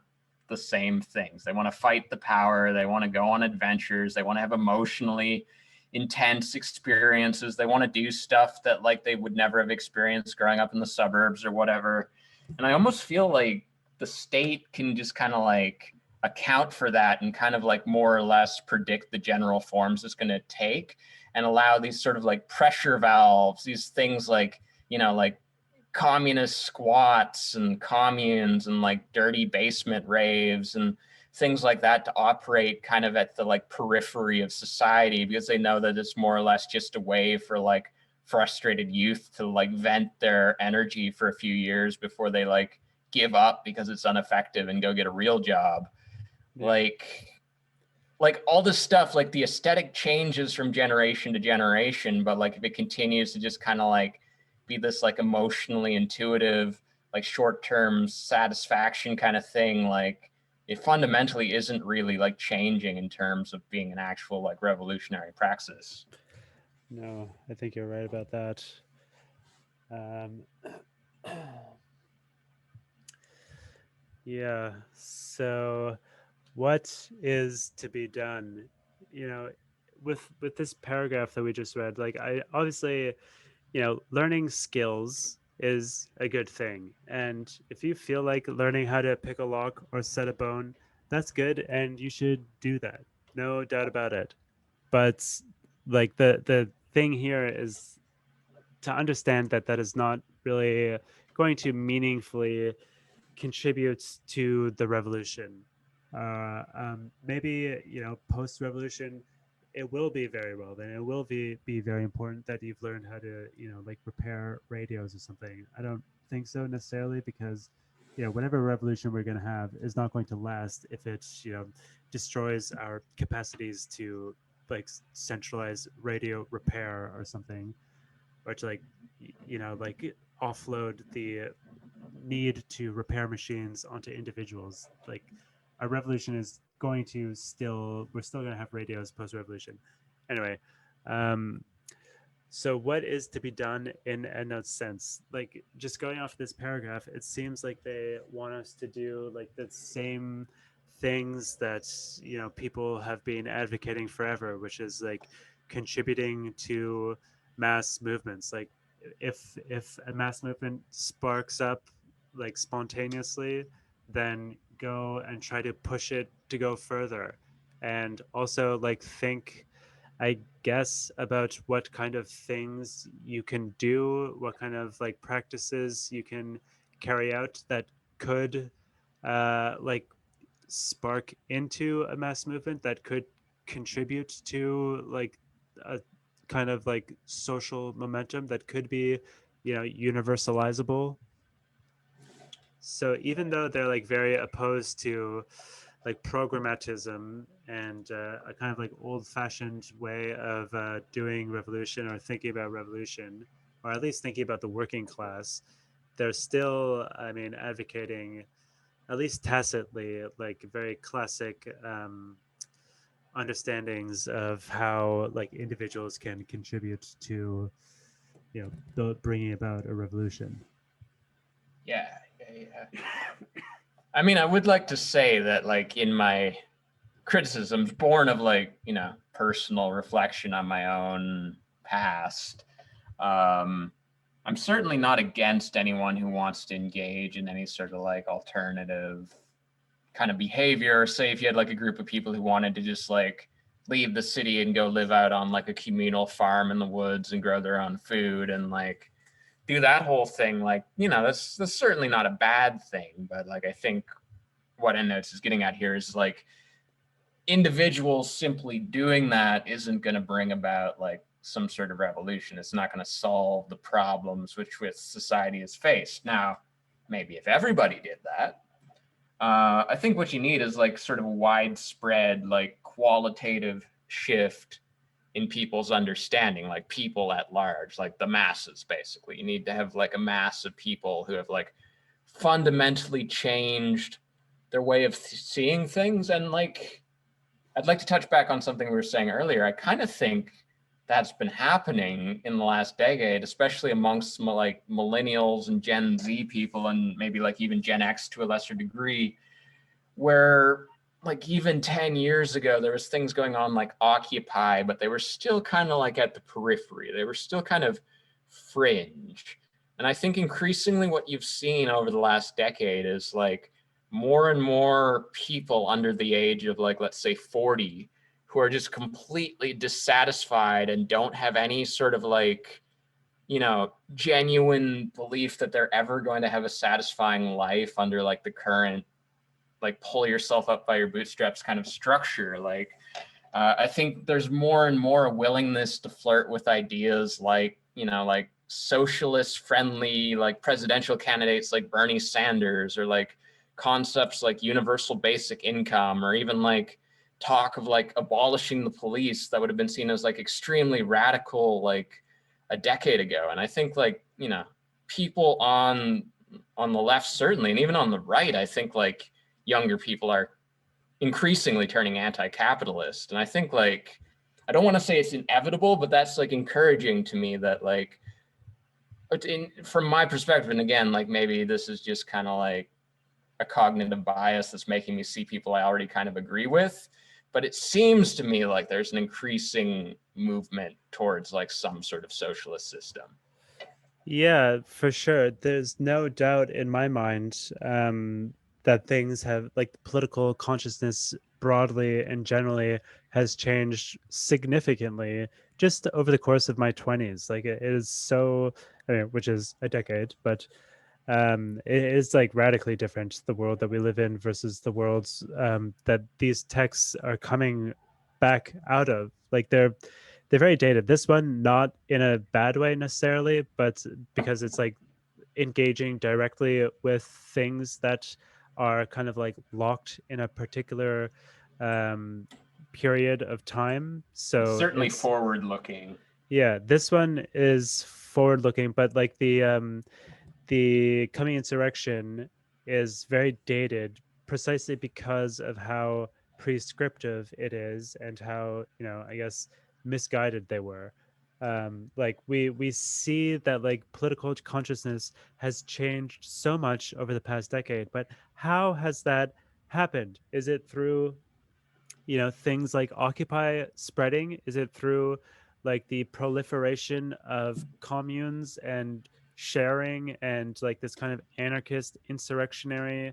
the same things. They want to fight the power, they want to go on adventures, they want to have emotionally intense experiences, they want to do stuff that like they would never have experienced growing up in the suburbs or whatever. And I almost feel like the state can just kind of like account for that and kind of like more or less predict the general forms it's going to take, and allow these sort of like pressure valves, these things like, like communist squats and communes and like dirty basement raves and things like that to operate kind of at the like periphery of society, because they know that it's more or less just a way for like frustrated youth to like vent their energy for a few years before they like give up because it's ineffective and go get a real job. Yeah. Like all this stuff, like the aesthetic changes from generation to generation, but like if it continues to just kind of like be this like emotionally intuitive, like short-term satisfaction kind of thing, like it fundamentally isn't really like changing in terms of being an actual like revolutionary praxis. No, I think you're right about that. Um, yeah. So, what is to be done? You know, with this paragraph that we just read, like I obviously, learning skills is a good thing, and if you feel like learning how to pick a lock or set a bone, that's good, and you should do that. No doubt about it. But like the thing here is to understand that that is not really going to meaningfully contribute to the revolution. Maybe post revolution, it will be very relevant. It will be very important that you've learned how to like repair radios or something. I don't think so necessarily, because whatever revolution we're going to have is not going to last if it destroys our capacities to like centralize radio repair or something, or to like like offload the need to repair machines onto individuals. Like our revolution is going to we're still going to have radios post revolution. Anyway, um, so what is to be done in EndNote's sense? Like just going off this paragraph, it seems like they want us to do like the same things that people have been advocating forever, which is like contributing to mass movements. Like if a mass movement sparks up like spontaneously, then go and try to push it to go further, and also like think, I guess, about what kind of things you can do, what kind of like practices you can carry out that could like spark into a mass movement that could contribute to like a kind of like social momentum that could be universalizable. So even though they're like very opposed to like programmatism and a kind of like old-fashioned way of doing revolution or thinking about revolution, or at least thinking about the working class, they're still, I mean, advocating, at least tacitly, like very classic understandings of how like individuals can contribute to the bringing about a revolution. Yeah, yeah. I mean, I would like to say that like in my criticisms born of like, personal reflection on my own past, I'm certainly not against anyone who wants to engage in any sort of like alternative kind of behavior. Say if you had like a group of people who wanted to just like leave the city and go live out on like a communal farm in the woods and grow their own food and like do that whole thing, like, that's certainly not a bad thing. But like I think what Endnotes is getting at here is like individuals simply doing that isn't going to bring about like some sort of revolution. It's not going to solve the problems which society has faced. Now, maybe if everybody did that, I think what you need is like sort of a widespread, like qualitative shift in people's understanding, like people at large, like the masses, basically. You need to have like a mass of people who have like fundamentally changed their way of seeing things. And like, I'd like to touch back on something we were saying earlier. I kind of think that's been happening in the last decade, especially amongst like millennials and Gen Z people, and maybe like even Gen X to a lesser degree, where like even 10 years ago, there was things going on like Occupy, but they were still kind of like at the periphery. They were still kind of fringe. And I think increasingly what you've seen over the last decade is like more and more people under the age of, like, let's say 40, who are just completely dissatisfied and don't have any sort of, like, genuine belief that they're ever going to have a satisfying life under, like, the current, like, pull yourself up by your bootstraps kind of structure. Like, I think there's more and more willingness to flirt with ideas like, like socialist friendly, like presidential candidates like Bernie Sanders, or like concepts like universal basic income, or even like talk of like abolishing the police that would have been seen as like extremely radical like a decade ago. And I think like, people on the left certainly, and even on the right, I think like younger people are increasingly turning anti-capitalist. And I think like, I don't want to say it's inevitable, but that's like encouraging to me that like, from my perspective, and again, like maybe this is just kind of like a cognitive bias that's making me see people I already kind of agree with, but it seems to me like there's an increasing movement towards like some sort of socialist system. Yeah, for sure. There's no doubt in my mind that things have, like, political consciousness broadly and generally has changed significantly just over the course of my 20s. Like, it is so, I mean, which is a decade, but it is like radically different, the world that we live in versus the worlds that these texts are coming back out of. Like, they're very dated. This one, not in a bad way necessarily, but because it's like engaging directly with things that are kind of like locked in a particular um, period of time. It's So certainly it's, forward looking. yeah, this one is forward looking, but like the Coming Insurrection is very dated precisely because of how prescriptive it is and how, I guess, misguided they were. Like, we see that like political consciousness has changed so much over the past decade, but how has that happened? Is it through, things like Occupy spreading? Is it through like the proliferation of communes and sharing and like this kind of anarchist insurrectionary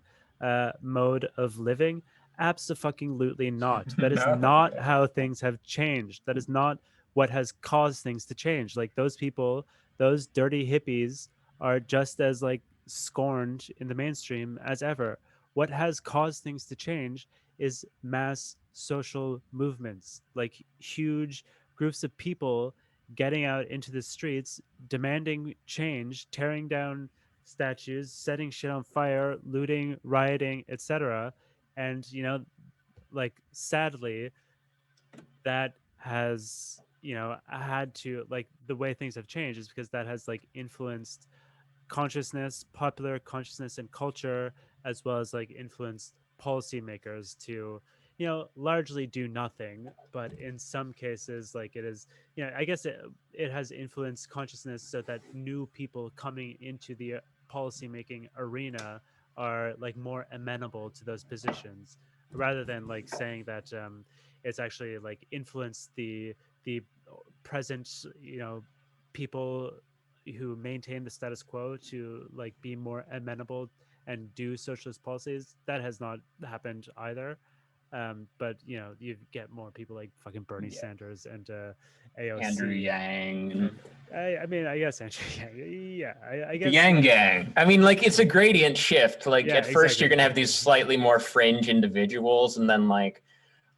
mode of living? Absolutely not. That is No. not how things have changed. That is not what has caused things to change. Like, those people, those dirty hippies, are just as like scorned in the mainstream as ever. What has caused things to change is mass social movements, like huge groups of people getting out into the streets, demanding change, tearing down statues, setting shit on fire, looting, rioting, etc. And, like, sadly, that has, had to, like, the way things have changed is because that has like influenced consciousness, popular consciousness and culture, as well as like influenced policymakers to, largely do nothing. But in some cases, like, it is, I guess it has influenced consciousness so that new people coming into the policymaking arena are like more amenable to those positions, rather than like saying that it's actually like influenced the present, people who maintain the status quo to like be more amenable and do socialist policies. That has not happened either. But you get more people like fucking Bernie Yeah. Sanders and Andrew AOC, Yang and and I mean, I guess actually, yeah, I the guess, Yang Gang. I mean, like, it's a gradient shift. Like, yeah, at first, exactly. you're going to have these slightly more fringe individuals, and then, like,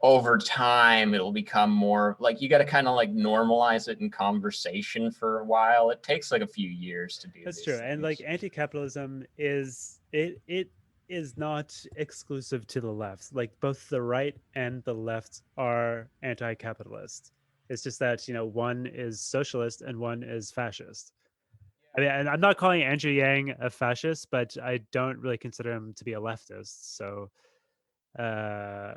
over time, it'll become more like you got to kind of like normalize it in conversation for a while. It takes like a few years to do That's these true. And like things. anti-capitalism it is not exclusive to the left. Like, both the right and the left are anti-capitalist. It's just that, one is socialist and one is fascist. I mean, and I'm not calling Andrew Yang a fascist, but I don't really consider him to be a leftist. So uh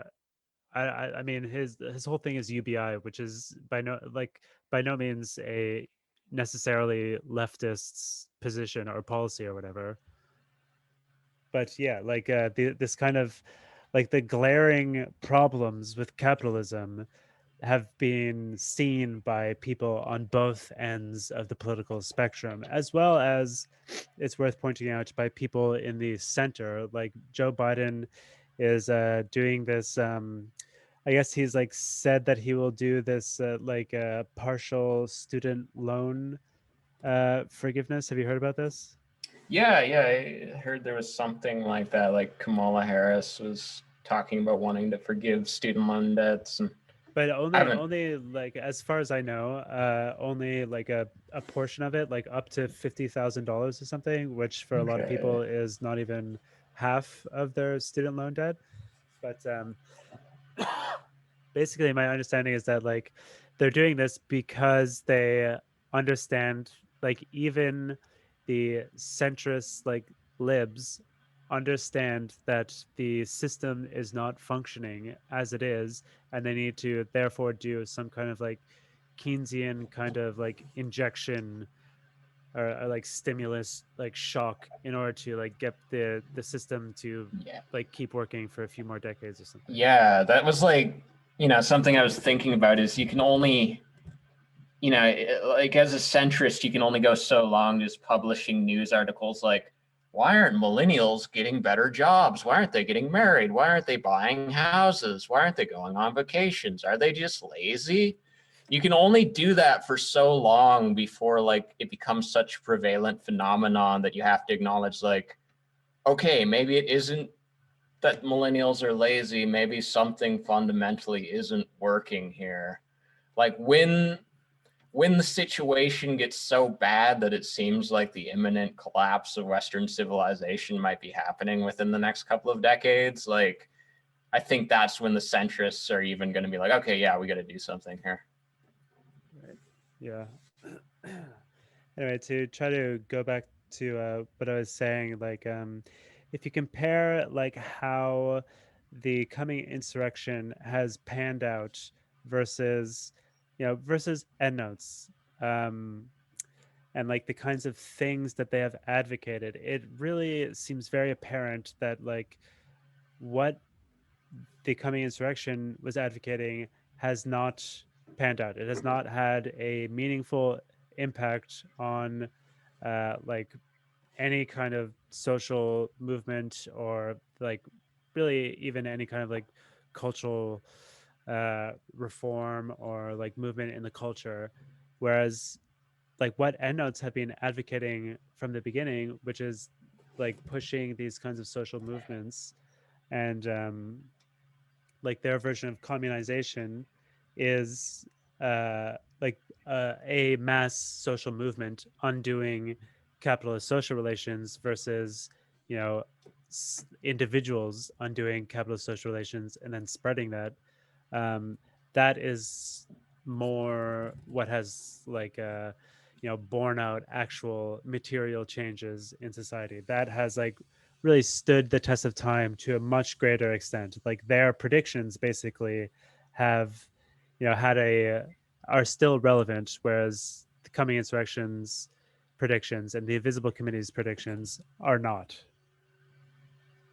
I mean, his whole thing is UBI, which is by no means a necessarily leftist position or policy or whatever. But yeah, like this kind of like the glaring problems with capitalism have been seen by people on both ends of the political spectrum, as well as, it's worth pointing out, by people in the center. Like Joe Biden is doing this. I guess he's like said that he will do this partial student loan forgiveness. Have you heard about this? Yeah, yeah, I heard there was something like that. Like Kamala Harris was talking about wanting to forgive student loan debts, and But I only haven't. only like, as far as I know, only like a portion of it, like up to $50,000 or something, which for a lot of Okay. people is not even half of their student loan debt. But basically my understanding is that like they're doing this because they understand, like even the centrist like libs understand that the system is not functioning as it is, and they need to therefore do some kind of like Keynesian kind of like injection, or like stimulus, like shock, in order to like get the system to Yeah. like keep working for a few more decades or something. Yeah, that was like, something I was thinking about is you can only, like as a centrist, you can only go so long just publishing news articles like, why aren't millennials getting better jobs? Why aren't they getting married? Why aren't they buying houses? Why aren't they going on vacations? Are they just lazy? You can only do that for so long before like it becomes such a prevalent phenomenon that you have to acknowledge like, okay, maybe it isn't that millennials are lazy, maybe something fundamentally isn't working here. Like when the situation gets so bad that it seems like the imminent collapse of Western civilization might be happening within the next couple of decades, like I think that's when the centrists are even going to be like, okay, yeah, we got to do something here. Right. Yeah. Anyway, to try to go back to what I was saying, like if you compare like how the coming insurrection has panned out versus, versus Endnotes, um, and like the kinds of things that they have advocated, it really seems very apparent that like what the coming insurrection was advocating has not panned out. It has not had a meaningful impact on like any kind of social movement, or like really even any kind of like cultural reform or like movement in the culture. Whereas like what Endnotes have been advocating from the beginning, which is like pushing these kinds of social movements, and like their version of communization is like a mass social movement undoing capitalist social relations versus, you know individuals undoing capitalist social relations and then spreading that. um, that is more what has like borne out actual material changes in society, that has like really stood the test of time to a much greater extent. Like their predictions basically have, had a are still relevant, whereas the coming insurrections predictions and the Invisible Committee's predictions are not.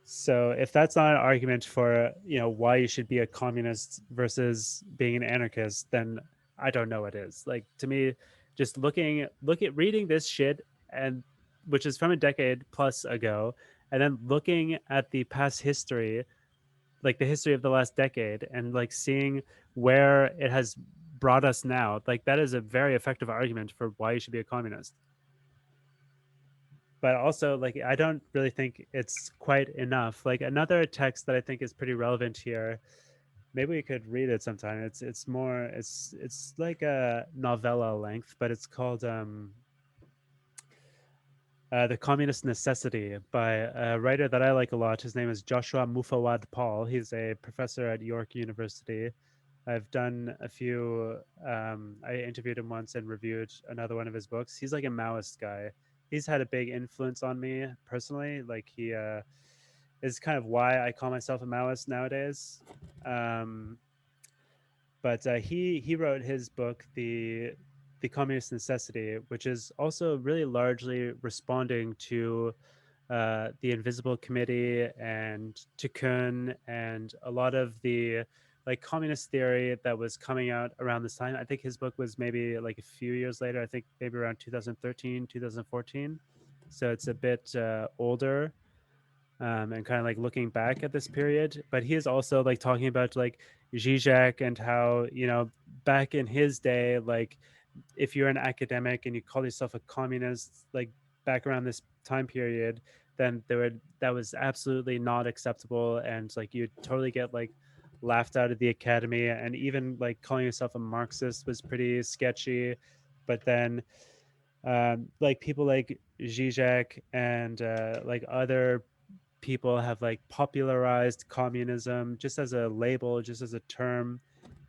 So if that's not an argument for, why you should be a communist versus being an anarchist, then I don't know what is. Like to me, just look at reading this shit, and which is from a decade plus ago, and then looking at the past history, like the history of the last decade, and like seeing where it has brought us now, like that is a very effective argument for why you should be a communist. But also, like, I don't really think it's quite enough. Like another text that I think is pretty relevant here, maybe we could read it sometime. It's like a novella length, but it's called The Communist Necessity, by a writer that I like a lot. His name is Joshua Mufawad Paul. He's a professor at York University. I've done a few. I interviewed him once and reviewed another one of his books. He's like a Maoist guy. He's had a big influence on me personally. Like he is kind of why I call myself a Maoist nowadays. Um, but he wrote his book, the Communist Necessity, which is also really largely responding to the Invisible Committee and Tiqqun and a lot of the like communist theory that was coming out around this time. I think his book was maybe like a few years later. I think maybe around 2013, 2014. So it's a bit older, and kind of like looking back at this period. But he is also like talking about like Zizek and how, you know, back in his day, like if you're an academic and you call yourself a communist, like back around this time period, then that was absolutely not acceptable, and like you'd totally get like laughed out of the academy, and even like calling yourself a Marxist was pretty sketchy. But then like people like Zizek and like other people have like popularized communism just as a label, just as a term.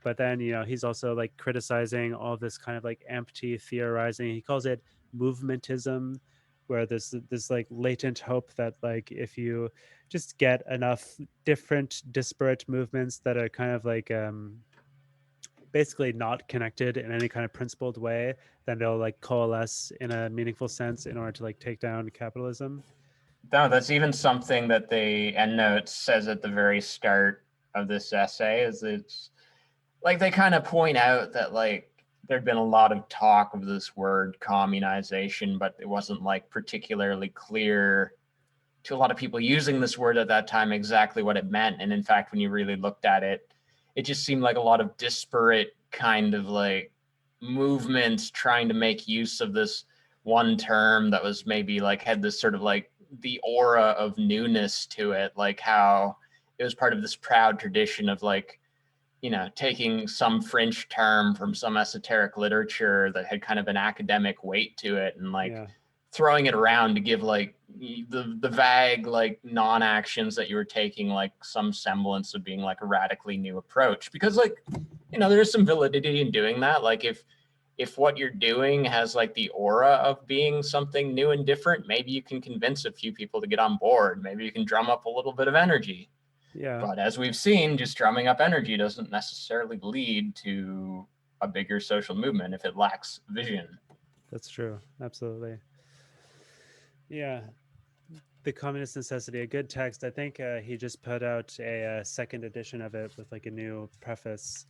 But then, you know, he's also like criticizing all this kind of like empty theorizing. He calls it movementism, where there's this like latent hope that like if you just get enough different disparate movements that are kind of like basically not connected in any kind of principled way, then they'll like coalesce in a meaningful sense in order to like take down capitalism. No, that's even something that the Endnotes says at the very start of this essay. Is it's like they kind of point out that like there'd been a lot of talk of this word communization, but it wasn't like particularly clear to a lot of people using this word at that time exactly what it meant. And in fact, when you really looked at it, it just seemed like a lot of disparate kind of like movements trying to make use of this one term that was maybe like had this sort of like the aura of newness to it, like how it was part of this proud tradition of like, you know, taking some French term from some esoteric literature that had kind of an academic weight to it and like throwing it around to give like the vague like non-actions that you were taking like some semblance of being like a radically new approach. Because like, you know, there's some validity in doing that. Like if what you're doing has like the aura of being something new and different, maybe you can convince a few people to get on board. Maybe you can drum up a little bit of energy. Yeah. But as we've seen, just drumming up energy doesn't necessarily lead to a bigger social movement if it lacks vision. That's true. Absolutely. Yeah. The Communist Necessity, a good text. I think he just put out a second edition of it with like a new preface.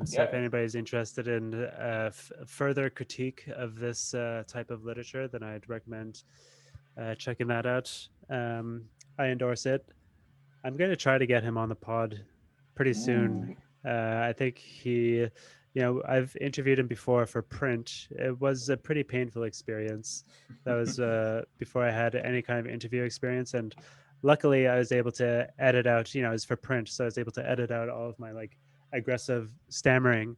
So if anybody's interested in further critique of this type of literature, then I'd recommend checking that out. I endorse it. I'm going to try to get him on the pod pretty soon. I think he, you know, I've interviewed him before for print. It was a pretty painful experience. That was before I had any kind of interview experience. And luckily I was able to edit out, you know, it was for print. So I was able to edit out all of my like aggressive stammering.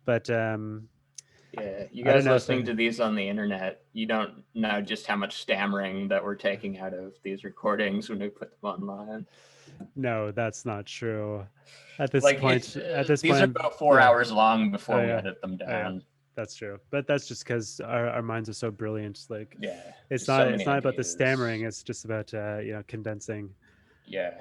But yeah, you guys listening to these on the internet, you don't know just how much stammering that we're taking out of these recordings when we put them online. No, that's not true. At this like point, these are about 4 hours long before we edit them down. That's true, but that's just because our minds are so brilliant. Like, it's not about the stammering. It's just about you know, condensing. Yeah.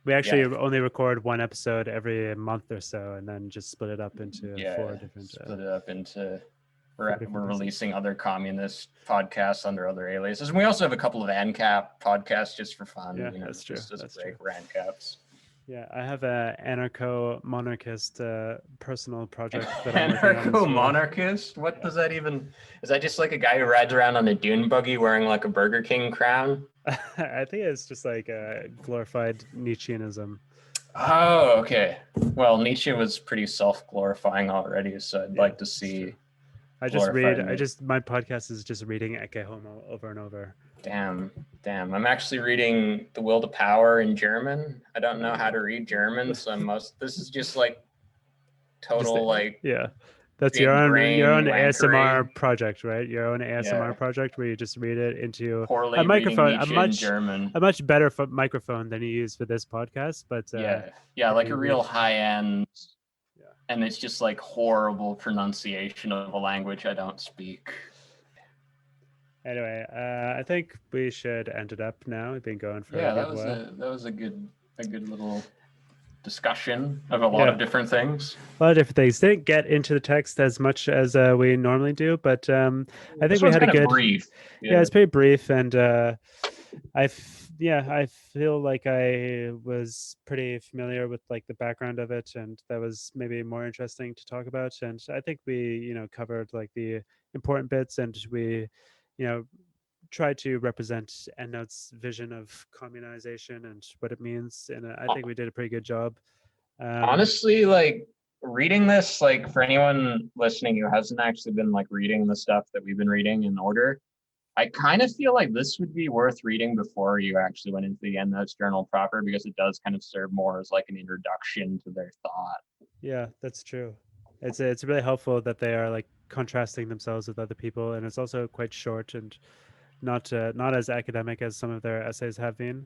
We actually only record one episode every month or so, and then just split it up into 4 different. Split it up into. We're releasing other communist podcasts under other aliases, and we also have a couple of ANCAP podcasts just for fun. Yeah, you know, that's true. Just as a break for ANCAPs. Yeah, I have a anarcho-monarchist personal project. Anarcho-monarchist? What does that even? Is that just like a guy who rides around on a dune buggy wearing like a Burger King crown? I think it's just like a glorified Nietzscheanism. Oh, okay. Well, Nietzsche was pretty self-glorifying already, so I'd like to see. My podcast is just reading Ecce Homo over and over. Damn. I'm actually reading The Will to Power in German. I don't know how to read German, so this is just like total that's your own ASMR project, right? Your own ASMR project where you just read it into a microphone, a much better microphone than you use for this podcast. But like a real high end. And it's just like horrible pronunciation of a language I don't speak. Anyway, I think we should end it up now. We've been going for that was a good little discussion of a lot of different things. A lot of different things. Didn't get into the text as much as we normally do, but I think we had a good brief. Yeah, it's pretty brief, and I feel like I was pretty familiar with like the background of it, and that was maybe more interesting to talk about. And I think we, covered like the important bits, and we, you know, tried to represent Endnotes' vision of communization and what it means. And I think we did a pretty good job. Honestly, like reading this, like for anyone listening who hasn't actually been like reading the stuff that we've been reading in order, I kind of feel like this would be worth reading before you actually went into the Endnotes journal proper, because it does kind of serve more as like an introduction to their thought. Yeah, that's true. It's really helpful that they are like contrasting themselves with other people, and it's also quite short and not as academic as some of their essays have been.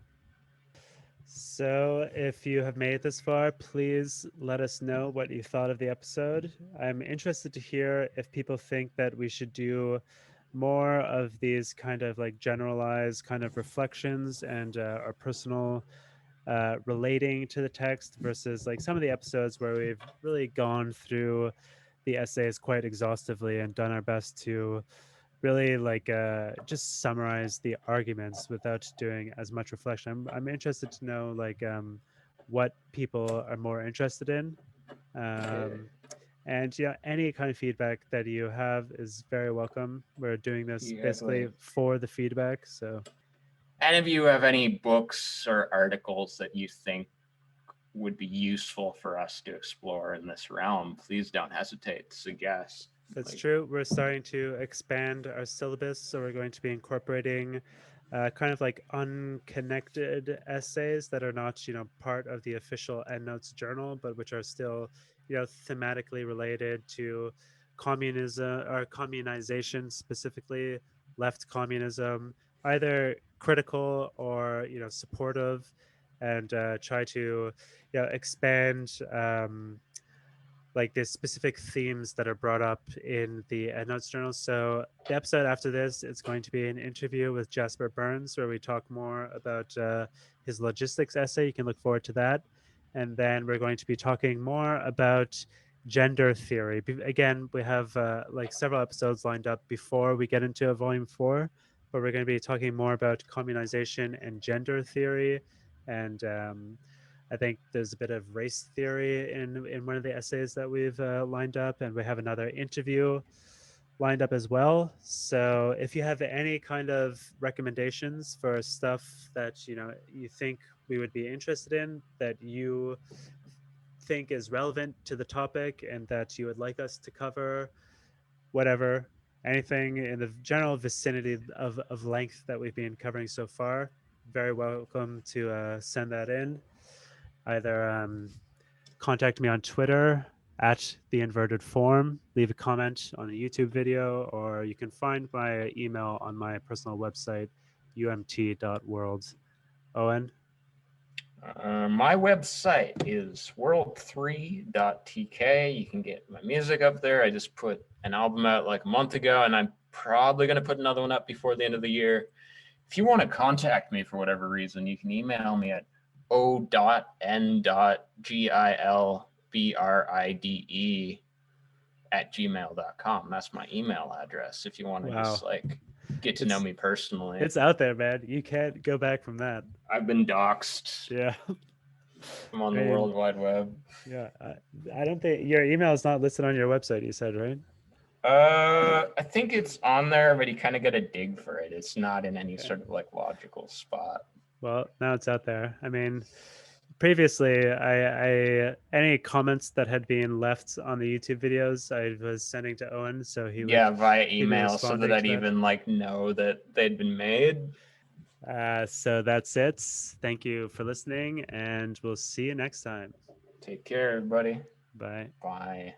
So, if you have made it this far, please let us know what you thought of the episode. I'm interested to hear if people think that we should do more of these kind of like generalized kind of reflections and our personal relating to the text versus like some of the episodes where we've really gone through the essays quite exhaustively and done our best to really like just summarize the arguments without doing as much reflection. I'm interested to know like what people are more interested in. Um, and any kind of feedback that you have is very welcome. We're doing this basically Exactly. for the feedback. So Any of you have any books or articles that you think would be useful for us to explore in this realm, please don't hesitate to suggest. that's Like, true. We're starting to expand our syllabus, so we're going to be incorporating kind of like unconnected essays that are not, part of the official EndNotes journal, but which are still, thematically related to communism or communization, specifically left communism, either critical or supportive, and try to expand. Like the specific themes that are brought up in the EndNotes journal. So the episode after this, it's going to be an interview with Jasper Burns, where we talk more about his logistics essay. You can look forward to that. And then we're going to be talking more about gender theory. Again, we have like several episodes lined up before we get into volume 4, but we're going to be talking more about communization and gender theory. And I think there's a bit of race theory in one of the essays that we've lined up, and we have another interview lined up as well. So if you have any kind of recommendations for stuff that you think we would be interested in, that you think is relevant to the topic, and that you would like us to cover, whatever, anything in the general vicinity of length that we've been covering so far, very welcome to send that in. Either contact me on Twitter at the inverted form, leave a comment on a YouTube video, or you can find my email on my personal website, umt.world. Owen? my website is world3.tk. You can get my music up there. I just put an album out like a month ago, and I'm probably going to put another one up before the end of the year. If you want to contact me for whatever reason, you can email me at o.n.gilbride@gmail.com. That's my email address if you want to just Wow. like get to know It's me personally. it's out there, man. You can't go back from that. I've been doxxed. Yeah. I'm on I the mean, World Wide Web. yeah. I don't think your email is not listed on your website, you said, right? I think it's on there, but you kind of got to dig for it. It's not in any Okay. sort of like logical spot. Well, now it's out there. I mean, previously, I any comments that had been left on the YouTube videos, I was sending to Owen, so Yeah, via he'd be email so that responding I'd to that. even like know that they'd been made. So that's it. Thank you for listening, and we'll see you next time. Take care, everybody. Bye. Bye.